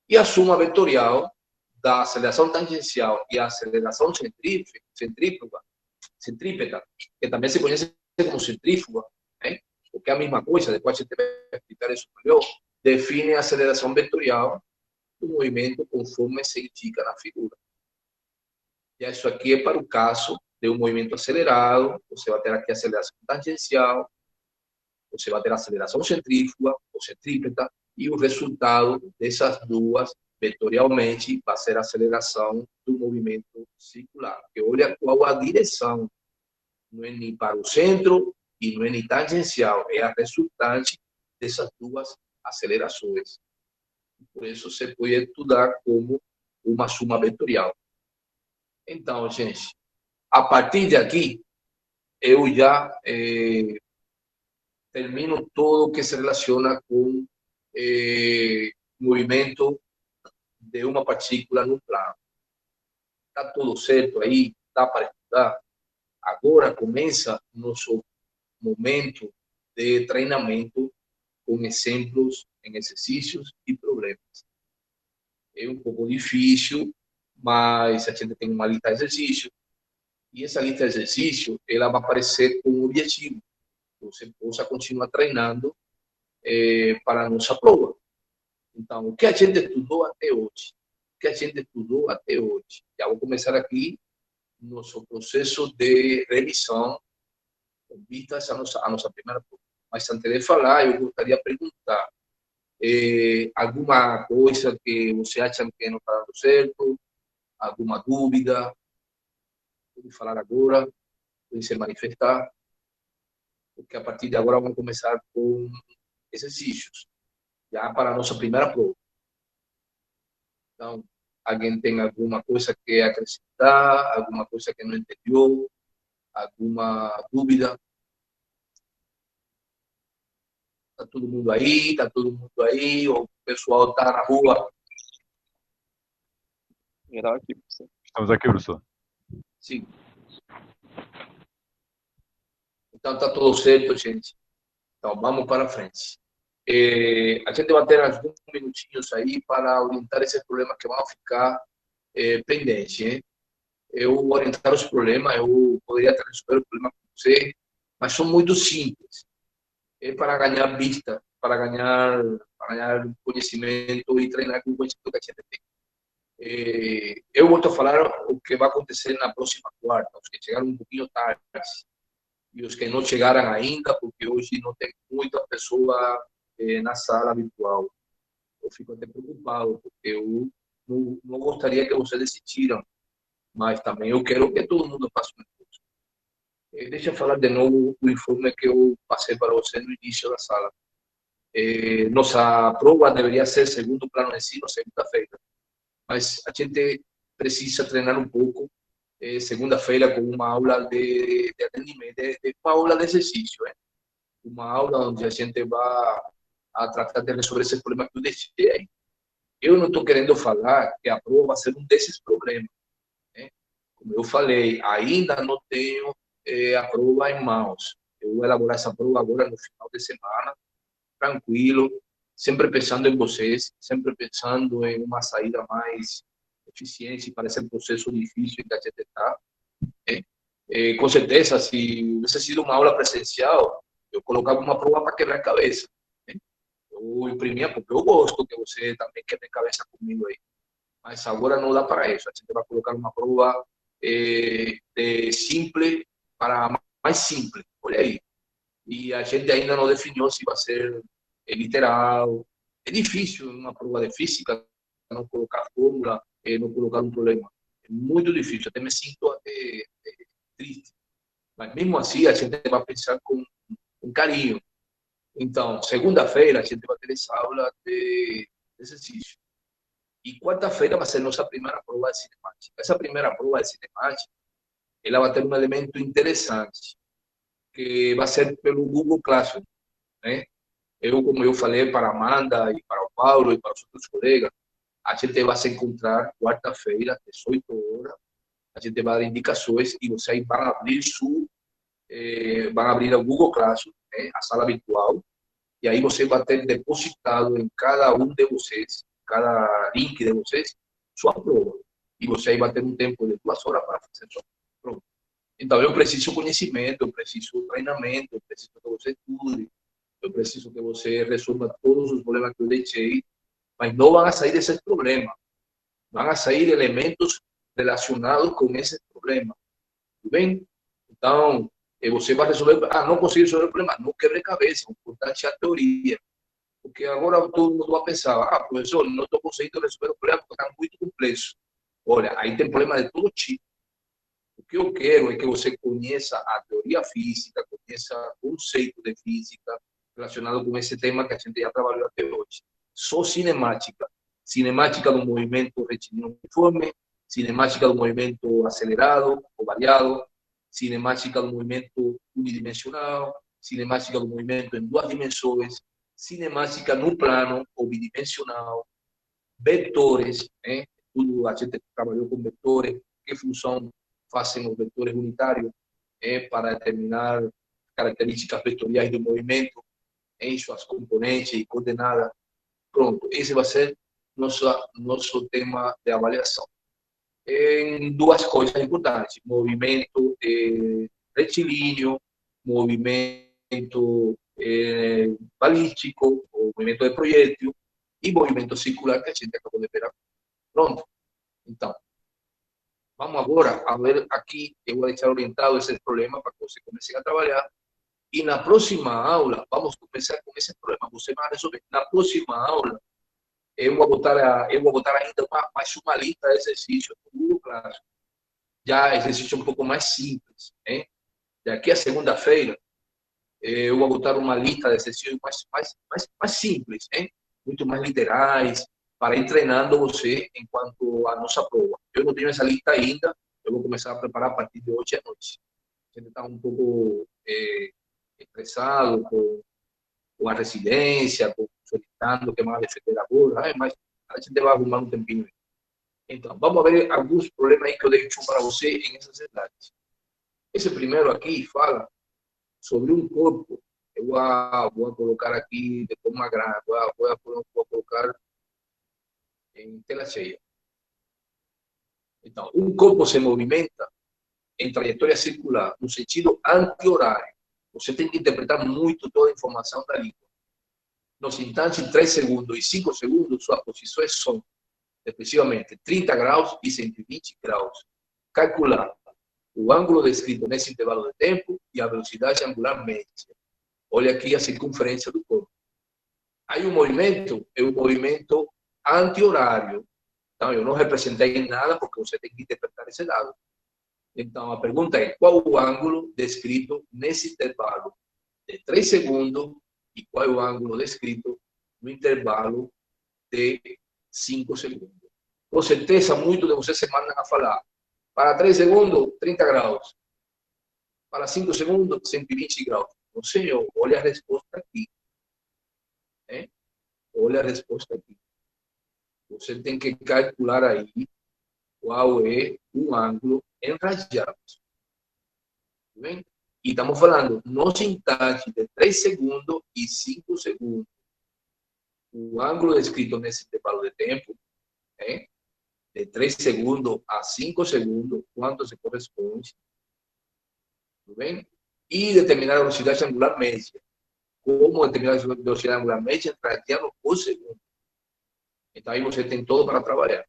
E a soma vetorial da aceleração tangencial e a aceleração centrípeta, que também se conhece como centrífuga, porque é a mesma coisa, depois a gente vai explicar isso melhor, define a aceleração vetorial do movimento conforme se indica na figura. Já isso aqui é para o caso de um movimento acelerado, você vai ter aqui aceleração tangencial, você vai ter aceleração centrífuga ou centrípeta, e o resultado dessas duas, vetorialmente, vai ser a aceleração do movimento circular. Porque olha qual a direção, não é nem para o centro e não é nem tangencial, é a resultante dessas duas acelerações. Por isso, você pode estudar como uma suma vetorial. Então, gente, a partir de aqui, eu já termino todo o que se relaciona com movimento de uma partícula no plano. Está tudo certo aí? Dá para estudar? Agora começa nosso momento de treinamento com exemplos em exercícios e problemas. É um pouco difícil, mas a gente tem uma lista de exercícios, e essa lista de exercícios ela vai aparecer com um objetivo. Você possa continuar treinando para a nossa prova. Então, o que a gente estudou até hoje? O que a gente estudou até hoje? Já vou começar aqui nosso processo de revisão com vistas à nossa primeira prova. Mas antes de falar, eu gostaria de perguntar alguma coisa que você acha que não está dando certo, alguma dúvida, pode falar agora, pode se manifestar, porque a partir de agora vamos começar com exercícios, já para a nossa primeira prova. Então, alguém tem alguma coisa que acrescentar, alguma coisa que não entendeu, alguma dúvida? Está todo mundo aí? Está todo mundo aí? Ou o pessoal está na rua? Geral aqui, professor. Estamos aqui, professor. Sim. Então, está tudo certo, gente. Então, vamos para frente. A gente vai ter alguns minutinhos aí para orientar esses problemas que vão ficar pendentes. Hein? Eu orientar os problemas, eu poderia ter resolvido o problema com você, mas são muito simples. É para ganhar vista, para ganhar conhecimento e treinar com o conhecimento que a gente tem. Eu vou falar o que vai acontecer na próxima quarta, os que chegaram um pouquinho tarde e os que não chegaram ainda, porque hoje não tem muita pessoa na sala virtual. Eu fico até preocupado, porque eu não gostaria que vocês decidiram, mas também eu quero que todo mundo faça um esforço. Deixa eu falar de novo o informe que eu passei para você no início da sala. Nossa prova deveria ser segundo plano de ensino, segunda-feira, mas a gente precisa treinar um pouco segunda-feira com uma aula de atendimento, uma aula de exercício, uma aula onde a gente vai a tratar de resolver esses problemas que eu deixei aí. Eu não estou querendo falar que a prova vai ser um desses problemas. Como eu falei, ainda não tenho a prova em mãos. Eu vou elaborar essa prova agora no final de semana, tranquilo, sempre pensando em vocês, sempre pensando em uma saída mais eficiente para esse processo difícil que a gente está. Com certeza, se tivesse sido uma aula presencial, eu colocava uma prova para quebrar a cabeça. Eu imprimia, porque eu gosto que você também quebre a cabeça comigo aí. Mas agora não dá para isso. A gente vai colocar uma prova de simples para mais simples. Olha aí. E a gente ainda não definiu se vai ser literal. É difícil uma prova de física não colocar fórmula, não colocar um problema. É muito difícil. Até me sinto triste. Mas mesmo assim, a gente vai pensar com carinho. Então, segunda-feira, a gente vai ter essa aula de exercício. E quarta-feira vai ser nossa primeira prova de cinemática. Essa primeira prova de cinemática, ela vai ter um elemento interessante, que vai ser pelo Google Classroom. Como eu falei para a Amanda e para o Paulo e para os outros colegas, a gente vai se encontrar quarta-feira, às 18 horas. A gente vai dar indicações e vocês vão abrir o Google Classroom, a sala virtual, e aí você vai ter depositado em cada um de vocês, cada link de vocês, sua prova. E você vai ter um tempo de 2 horas para fazer sua prova. Então, eu preciso conhecimento, eu preciso treinamento, eu preciso que você estude, eu preciso que você resolva todos os problemas que eu deixei, mas não vão sair desses problemas. Vão sair elementos relacionados com esse problema. Tudo bem? Então, você vai resolver. Não consegui resolver o problema. Não quebre cabeça. O importante é a teoria. Porque agora todo mundo vai pensar: professor, não estou conseguindo resolver o problema porque está muito complexo. Olha, aí tem problema de todo tipo. O que eu quero é que você conheça a teoria física, conheça o conceito de física relacionado com esse tema que a gente já trabalhou até hoje. Só cinemática. Cinemática do movimento retilíneo uniforme, cinemática do movimento acelerado ou variado, cinemática do movimento unidimensional, cinemática do movimento em duas dimensões, cinemática no plano ou bidimensional, vetores, tudo a gente trabalhou com vetores, que função fazem os vetores unitários para determinar características vetoriais do movimento em suas componentes e coordenadas. Pronto, esse vai ser nosso tema de avaliação. Em duas coisas importantes: movimento retilíneo, movimento balístico, ou movimento de projétil, e movimento circular, que a gente acabou de ver aqui. Pronto. Então, vamos agora a ver aqui. Eu vou deixar orientado esse problema para que você comece a trabalhar. E na próxima aula, vamos começar com esse problema. Você vai resolver. Na próxima aula, eu vou botar ainda mais uma lista de exercícios no Google Classroom. Já exercício um pouco mais simples. Daqui a segunda-feira, eu vou botar uma lista de exercícios mais simples, muito mais literais, para ir treinando você enquanto a nossa prova. Eu não tenho essa lista ainda, eu vou começar a preparar a partir de hoje à noite. A gente está um pouco estressado com a residência, solicitando que mais defender agora, mas a gente vai arrumar um tempinho. Então, vamos ver alguns problemas aí que eu deixo para você em essas slides. Esse primeiro aqui fala sobre um corpo. Eu vou colocar aqui de forma grande, vou colocar em tela cheia. Então, um corpo se movimenta em trajetória circular, no sentido anti-horário. Você tem que interpretar muito toda a informação da língua. Nos instantes 3 segundos e 5 segundos, suas posições são, respectivamente, 30 graus e 120 graus. Calcular o ângulo descrito nesse intervalo de tempo e a velocidade angular média. Olha aqui a circunferência do corpo. Aí o movimento é um movimento anti-horário. Então, eu não representei nada porque você tem que interpretar esse dado. Então, a pergunta é: qual o ângulo descrito nesse intervalo de 3 segundos e qual é o ângulo descrito no intervalo de 5 segundos? Com certeza, muitos de vocês se mandam a falar: para 3 segundos, 30 graus. Para 5 segundos, 120 graus. Não, senhor, olha a resposta aqui. Olha a resposta aqui. Você tem que calcular aí qual é o ângulo em radianos. Bem? E estamos falando nos instantes de 3 segundos e 5 segundos. O ângulo descrito nesse intervalo de tempo, de 3 segundos a 5 segundos, quanto se corresponde. Tudo bem? E determinar a velocidade angular média. Como determinar a velocidade angular média em radianos por segundo. Então, aí você tem todo para trabalhar.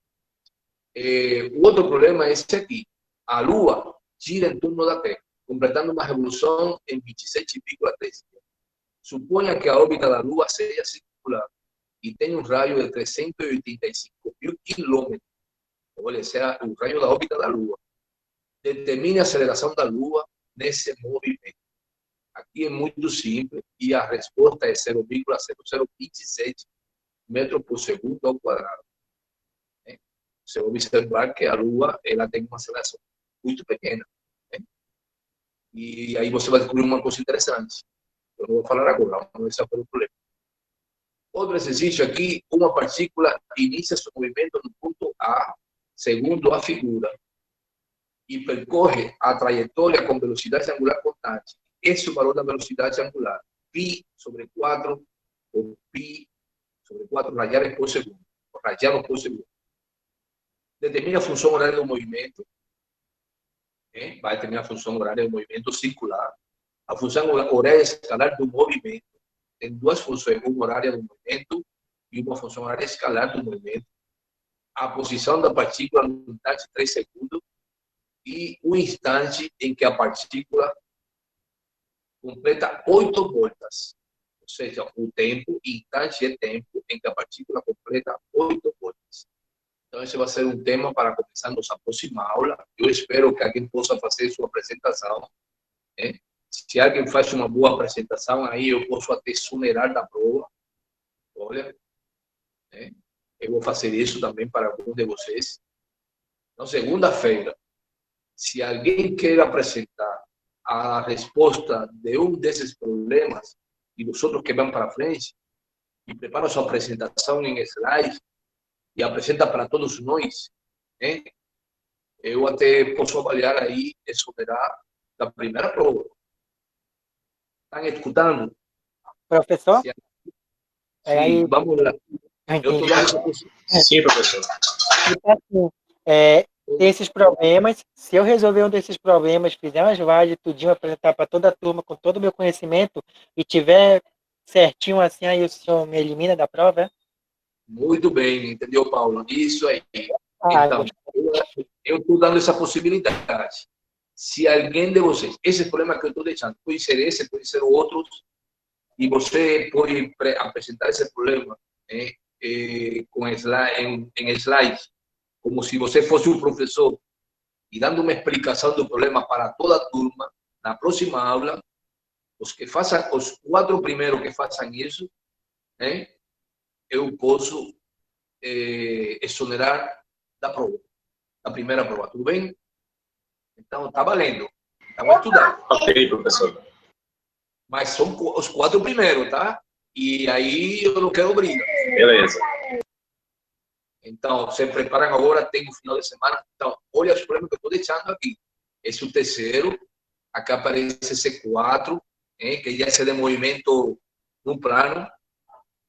O outro problema é esse aqui. A Lua gira em torno da Terra, completando uma revolução em 27,3 dias. Suponha que a órbita da Lua seja circular e tenha um raio de 385 mil quilômetros. Olha, esse é o raio da órbita da Lua. Determine a aceleração da Lua nesse movimento. Aqui é muito simples e a resposta é 0,0027 metros por segundo ao quadrado. Você vai observar que a Lua ela tem uma aceleração muito pequena. E aí você vai descobrir uma coisa interessante. Eu não vou falar agora, vamos ver se é o problema. Outro exercício aqui: uma partícula inicia seu movimento no ponto A, segundo a figura, e percorre a trajetória com velocidade angular constante. Esse é o valor da velocidade angular, π sobre 4, ou π sobre 4 radianes por segundo. Radianos por segundo. Determina a função horária do movimento. Vai determinar a função horária do movimento circular. A função horária escalar do movimento. Tem duas funções: uma horária do movimento e uma função horária escalar do movimento. a posição da partícula no instante 3 segundos e o instante em que a partícula completa 8 voltas. Ou seja, o tempo, instante é tempo em que a partícula completa 8 voltas. Então, esse vai ser um tema para começar nossa próxima aula. Eu espero que alguém possa fazer sua apresentação. Né? Se alguém faz uma boa apresentação, aí eu posso até exonerar da prova. Olha, né? Eu vou fazer isso também para algum de vocês. Então, segunda-feira, se alguém quer apresentar a resposta de um desses problemas e dos outros que vão para frente, e prepara sua apresentação em slide e apresenta para todos nós, né? Eu até posso avaliar aí, exonerar da primeira prova. Estão escutando? Professor? Sim, Aí, vamos lá. Eu estou dando essa possibilidade. Sim, professor. tipo assim, tem esses problemas. Se eu resolver um desses problemas, fizer umas slides, tudinho, apresentar para toda a turma com todo o meu conhecimento e tiver certinho assim, aí o senhor me elimina da prova, é? Muito bem, entendeu, Paulo? Isso aí. Ah, Então, eu estou dando essa possibilidade. Se alguém de vocês, esse problema que eu estou deixando, pode ser esse, pode ser outros, e você pode apresentar esse problema, né, com slide, em slides, como se você fosse um professor, e dando uma explicação do problema para toda a turma, na próxima aula, os 4 primeiros que façam isso, né, eu posso exonerar da prova, da primeira prova, tudo bem? Então, está valendo. Estamos estudando. Ok, professor. Mas são os 4 primeiros, tá? E aí eu não quero briga. Beleza. Então, se preparam agora, tem o final de semana. Então, olha os problemas que eu estou deixando aqui. Esse é o terceiro. Acá aparece esse 4, que já é de movimento no plano.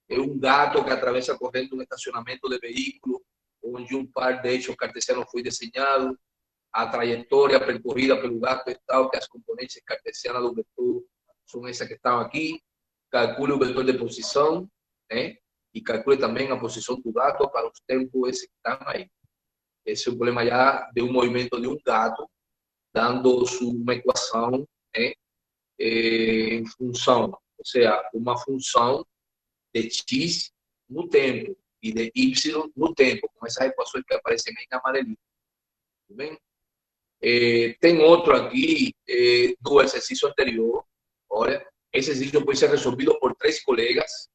É um gato que atravessa correndo um estacionamento de veículo, onde um par de eixos cartesianos foi desenhado. A trajetória percorrida pelo gato é tal que as componentes cartesianas do vetor são essas que estão aqui. Calcule o vetor de posição, né? E calcule também a posição do gato para os tempos esses que estão aí. Esse é o problema já de um movimento de um gato, dando uma equação, né? Em função, ou seja, uma função de x no tempo e de y no tempo, com essas equações que aparecem aí na amarelinha. Tudo bem? Tem outro aqui do exercício anterior. Olha, esse exercício pode ser resolvido por 3 colegas.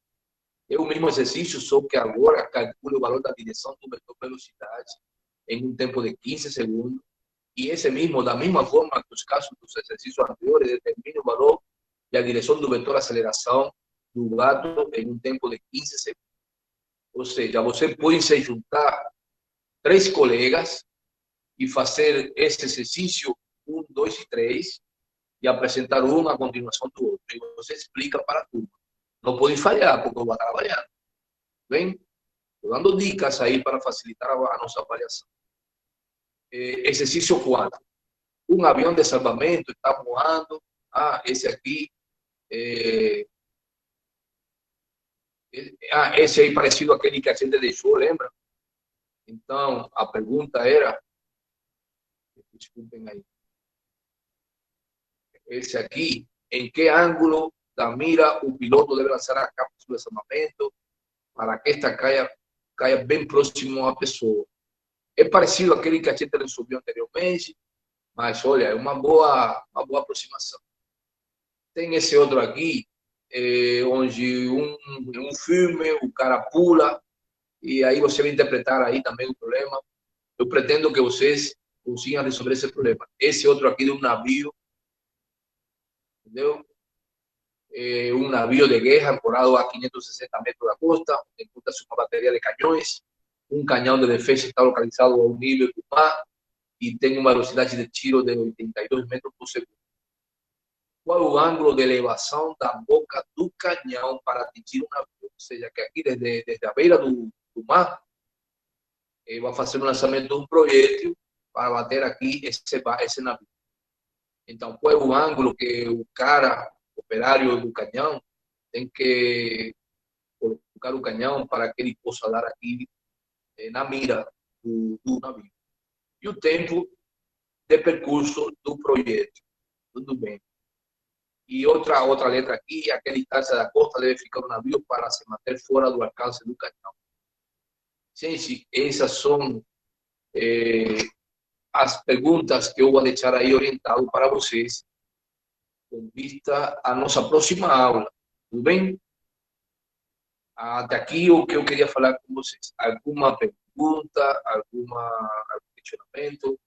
É o mesmo exercício, só que agora calcule o valor da direção do vetor velocidade em um tempo de 15 segundos. E esse mesmo, da mesma forma que os casos dos exercícios anteriores, determine o valor e a direção do vetor aceleração do gato em um tempo de 15 segundos. Ou seja, você pode se juntar 3 colegas e fazer esse exercício 1, 2 e 3 e apresentar um a continuação do outro. E você explica para tudo. Não pode falhar, porque eu vou trabalhar. Bem? Estou dando dicas aí para facilitar a nossa avaliação. Exercício 4. Um avião de salvamento está voando. Esse aqui. Esse aí parecido àquele que a gente deixou, lembra? Então, a pergunta era. Desculpem aí. Esse aqui, em que ângulo da mira o piloto deve lançar a cápsula de salvamento para que esta caia bem próximo à pessoa. É parecido àquele que a gente resolveu anteriormente, mas olha, é uma boa aproximação. Tem esse outro aqui, onde um filme, o cara pula, e aí você vai interpretar aí também o problema. Eu pretendo que vocês consigam resolver esse problema. Esse outro aqui de um navio, entendeu? Um navio de guerra ancorado a 560 metros da costa, encontra-se uma bateria de canhões, um canhão de defesa está localizado ao nível do mar e tem uma velocidade de tiro de 82 metros por segundo. Qual o ângulo de elevação da boca do canhão para atingir um navio? Ou seja, que aqui desde a beira do mar, vai fazer o lançamento de um projétil para bater aqui esse navio. Então, qual é o ângulo que o cara, operário do canhão, tem que colocar o canhão para que ele possa dar aqui na mira do navio. E o tempo de percurso do projeto. Tudo bem. E outra letra aqui, a distância da costa deve ficar o navio para se manter fora do alcance do canhão. Gente, essas são as perguntas que eu vou deixar aí orientado para vocês com vista à nossa próxima aula. Tudo bem? Até aqui o que eu queria falar com vocês. Alguma pergunta, algum questionamento?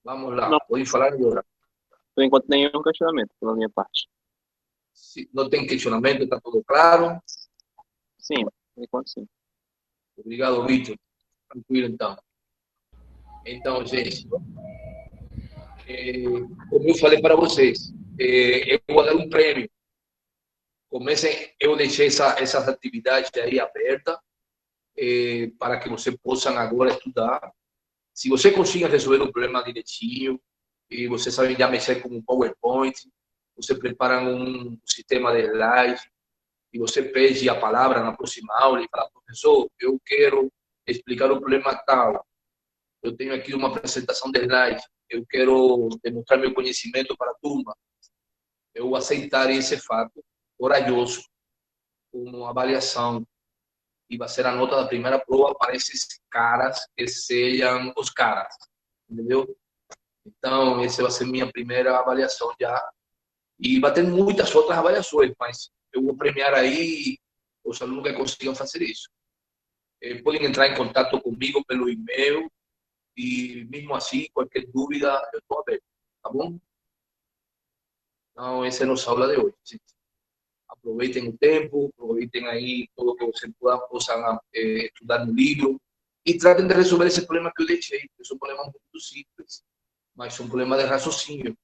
Vamos lá, Não. podem falar agora. Por enquanto, nenhum questionamento pela minha parte. Se não tem questionamento, está tudo claro? Sim, por enquanto sim. Obrigado, Vitor. Tranquilo, então. Então, gente, como eu falei para vocês, eu vou dar um prêmio. Comecem, eu deixei essas atividades aí abertas para que vocês possam agora estudar. Se você conseguir resolver o problema direitinho, e você sabe já mexer com um PowerPoint, você prepara um sistema de slide, e você pede a palavra na próxima aula e fala, professor, eu quero explicar o problema tal. Eu tenho aqui uma apresentação de slide, eu quero demonstrar meu conhecimento para a turma. Eu aceitar esse fato corajoso como avaliação e vai ser a nota da primeira prova para esses caras que sejam os caras, entendeu? Então, essa vai ser minha primeira avaliação já. E vai ter muitas outras avaliações, mas eu vou premiar aí os alunos que consigam fazer isso. Podem entrar em contato comigo pelo e-mail e, mesmo assim, qualquer dúvida, eu estou aberto, tá bom? Então, essa é a nossa aula de hoje, gente. Aproveitem o tempo, aproveitem aí tudo que vocês possam estudar no livro e tratem de resolver esse problema que eu deixei. É um problema muito simples, mas é um problema de raciocínio.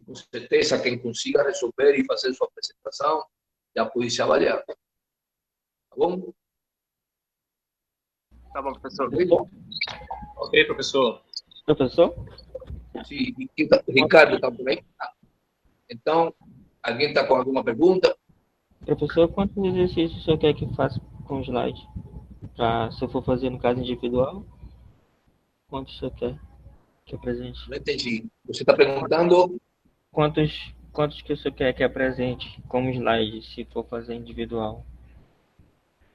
Com certeza, quem consiga resolver e fazer sua apresentação já pode se avaliar. Tá bom? Tá bom, professor. Muito bom. Ok, professor. Professor? Sim, Ricardo, tá por aí? Então, alguém está com alguma pergunta? Professor, quantos exercícios o senhor quer que faça com slide? Se eu for fazer no caso individual, quantos o senhor quer que apresente? Não entendi. Você está perguntando? Quantos que o senhor quer que apresente como slide, se for fazer individual?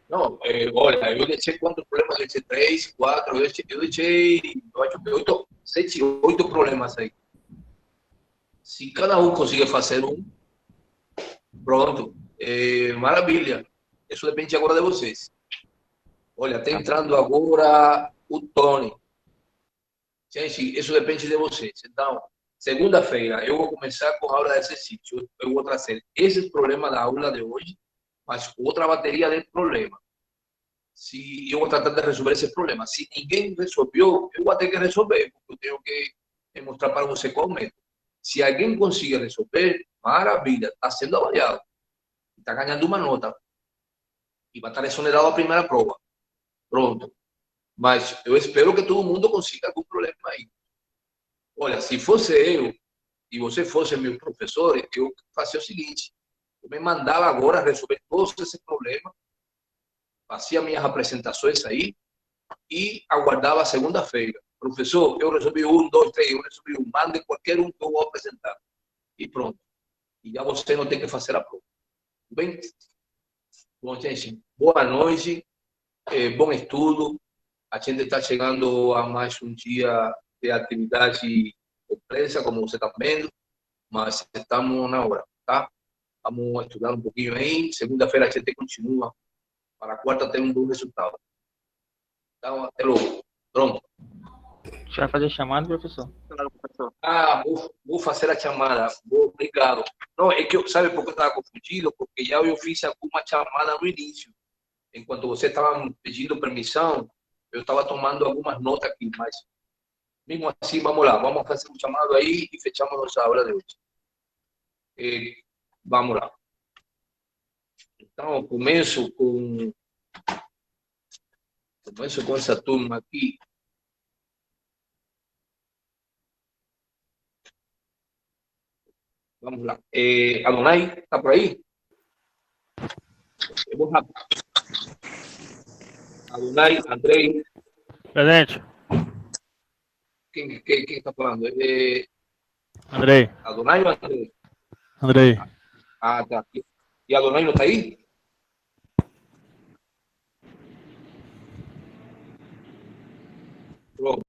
Não, olha, eu deixei quantos problemas? Eu deixei 3, 4, eu deixei, eu acho que 8, 7, 8 problemas aí. Se cada um conseguir fazer um, pronto, maravilha. Isso depende agora de vocês. Olha, está entrando agora o Tony. Gente, isso depende de vocês. Então, segunda-feira, eu vou começar com a aula de exercício. Eu vou trazer esses problemas da aula de hoje, mas outra bateria de problemas. Se eu vou tratar de resolver esse problema. Se ninguém resolveu, eu vou ter que resolver, porque eu tenho que mostrar para você qual é o método. Se alguém conseguir resolver, maravilha, está sendo avaliado. Está ganhando uma nota. E vai estar exonerado a primeira prova. Pronto. Mas eu espero que todo mundo consiga algum problema aí. Olha, se fosse eu e você fosse meu professor, eu fazia o seguinte: eu me mandava agora resolver todos esses problemas, fazia minhas apresentações aí e aguardava a segunda-feira. Professor, eu resolvi 1, 2, 3, eu resolvi um, mande qualquer um que eu vou apresentar. E pronto. E já você não tem que fazer a prova. Tudo bem? Bom, gente, boa noite, bom estudo. A gente está chegando a mais um dia de atividade completa, como você está vendo, mas estamos na hora, tá? Vamos estudar um pouquinho aí. Segunda-feira a gente continua para a quarta ter um bom resultado. Então, até logo. Pronto. Você vai fazer chamada, professor? Claro, professor. Vou fazer a chamada. Obrigado. Não, é que sabe por que eu estava confundido? Porque já eu fiz alguma chamada no início. Enquanto você estava pedindo permissão, eu estava tomando algumas notas aqui, mas mesmo assim, vamos lá. Vamos fazer um chamado aí e fechamos nossa aula de hoje. Vamos lá. Então, eu começo com essa turma aqui. Vamos lá. Adonai, está por aí? Eu vou rápido. Adonai, Andrei, Presente. quem está falando? Andrei. Adonai ou Andrei? Andrei. Ah, tá. E Adonai não está aí? Pronto.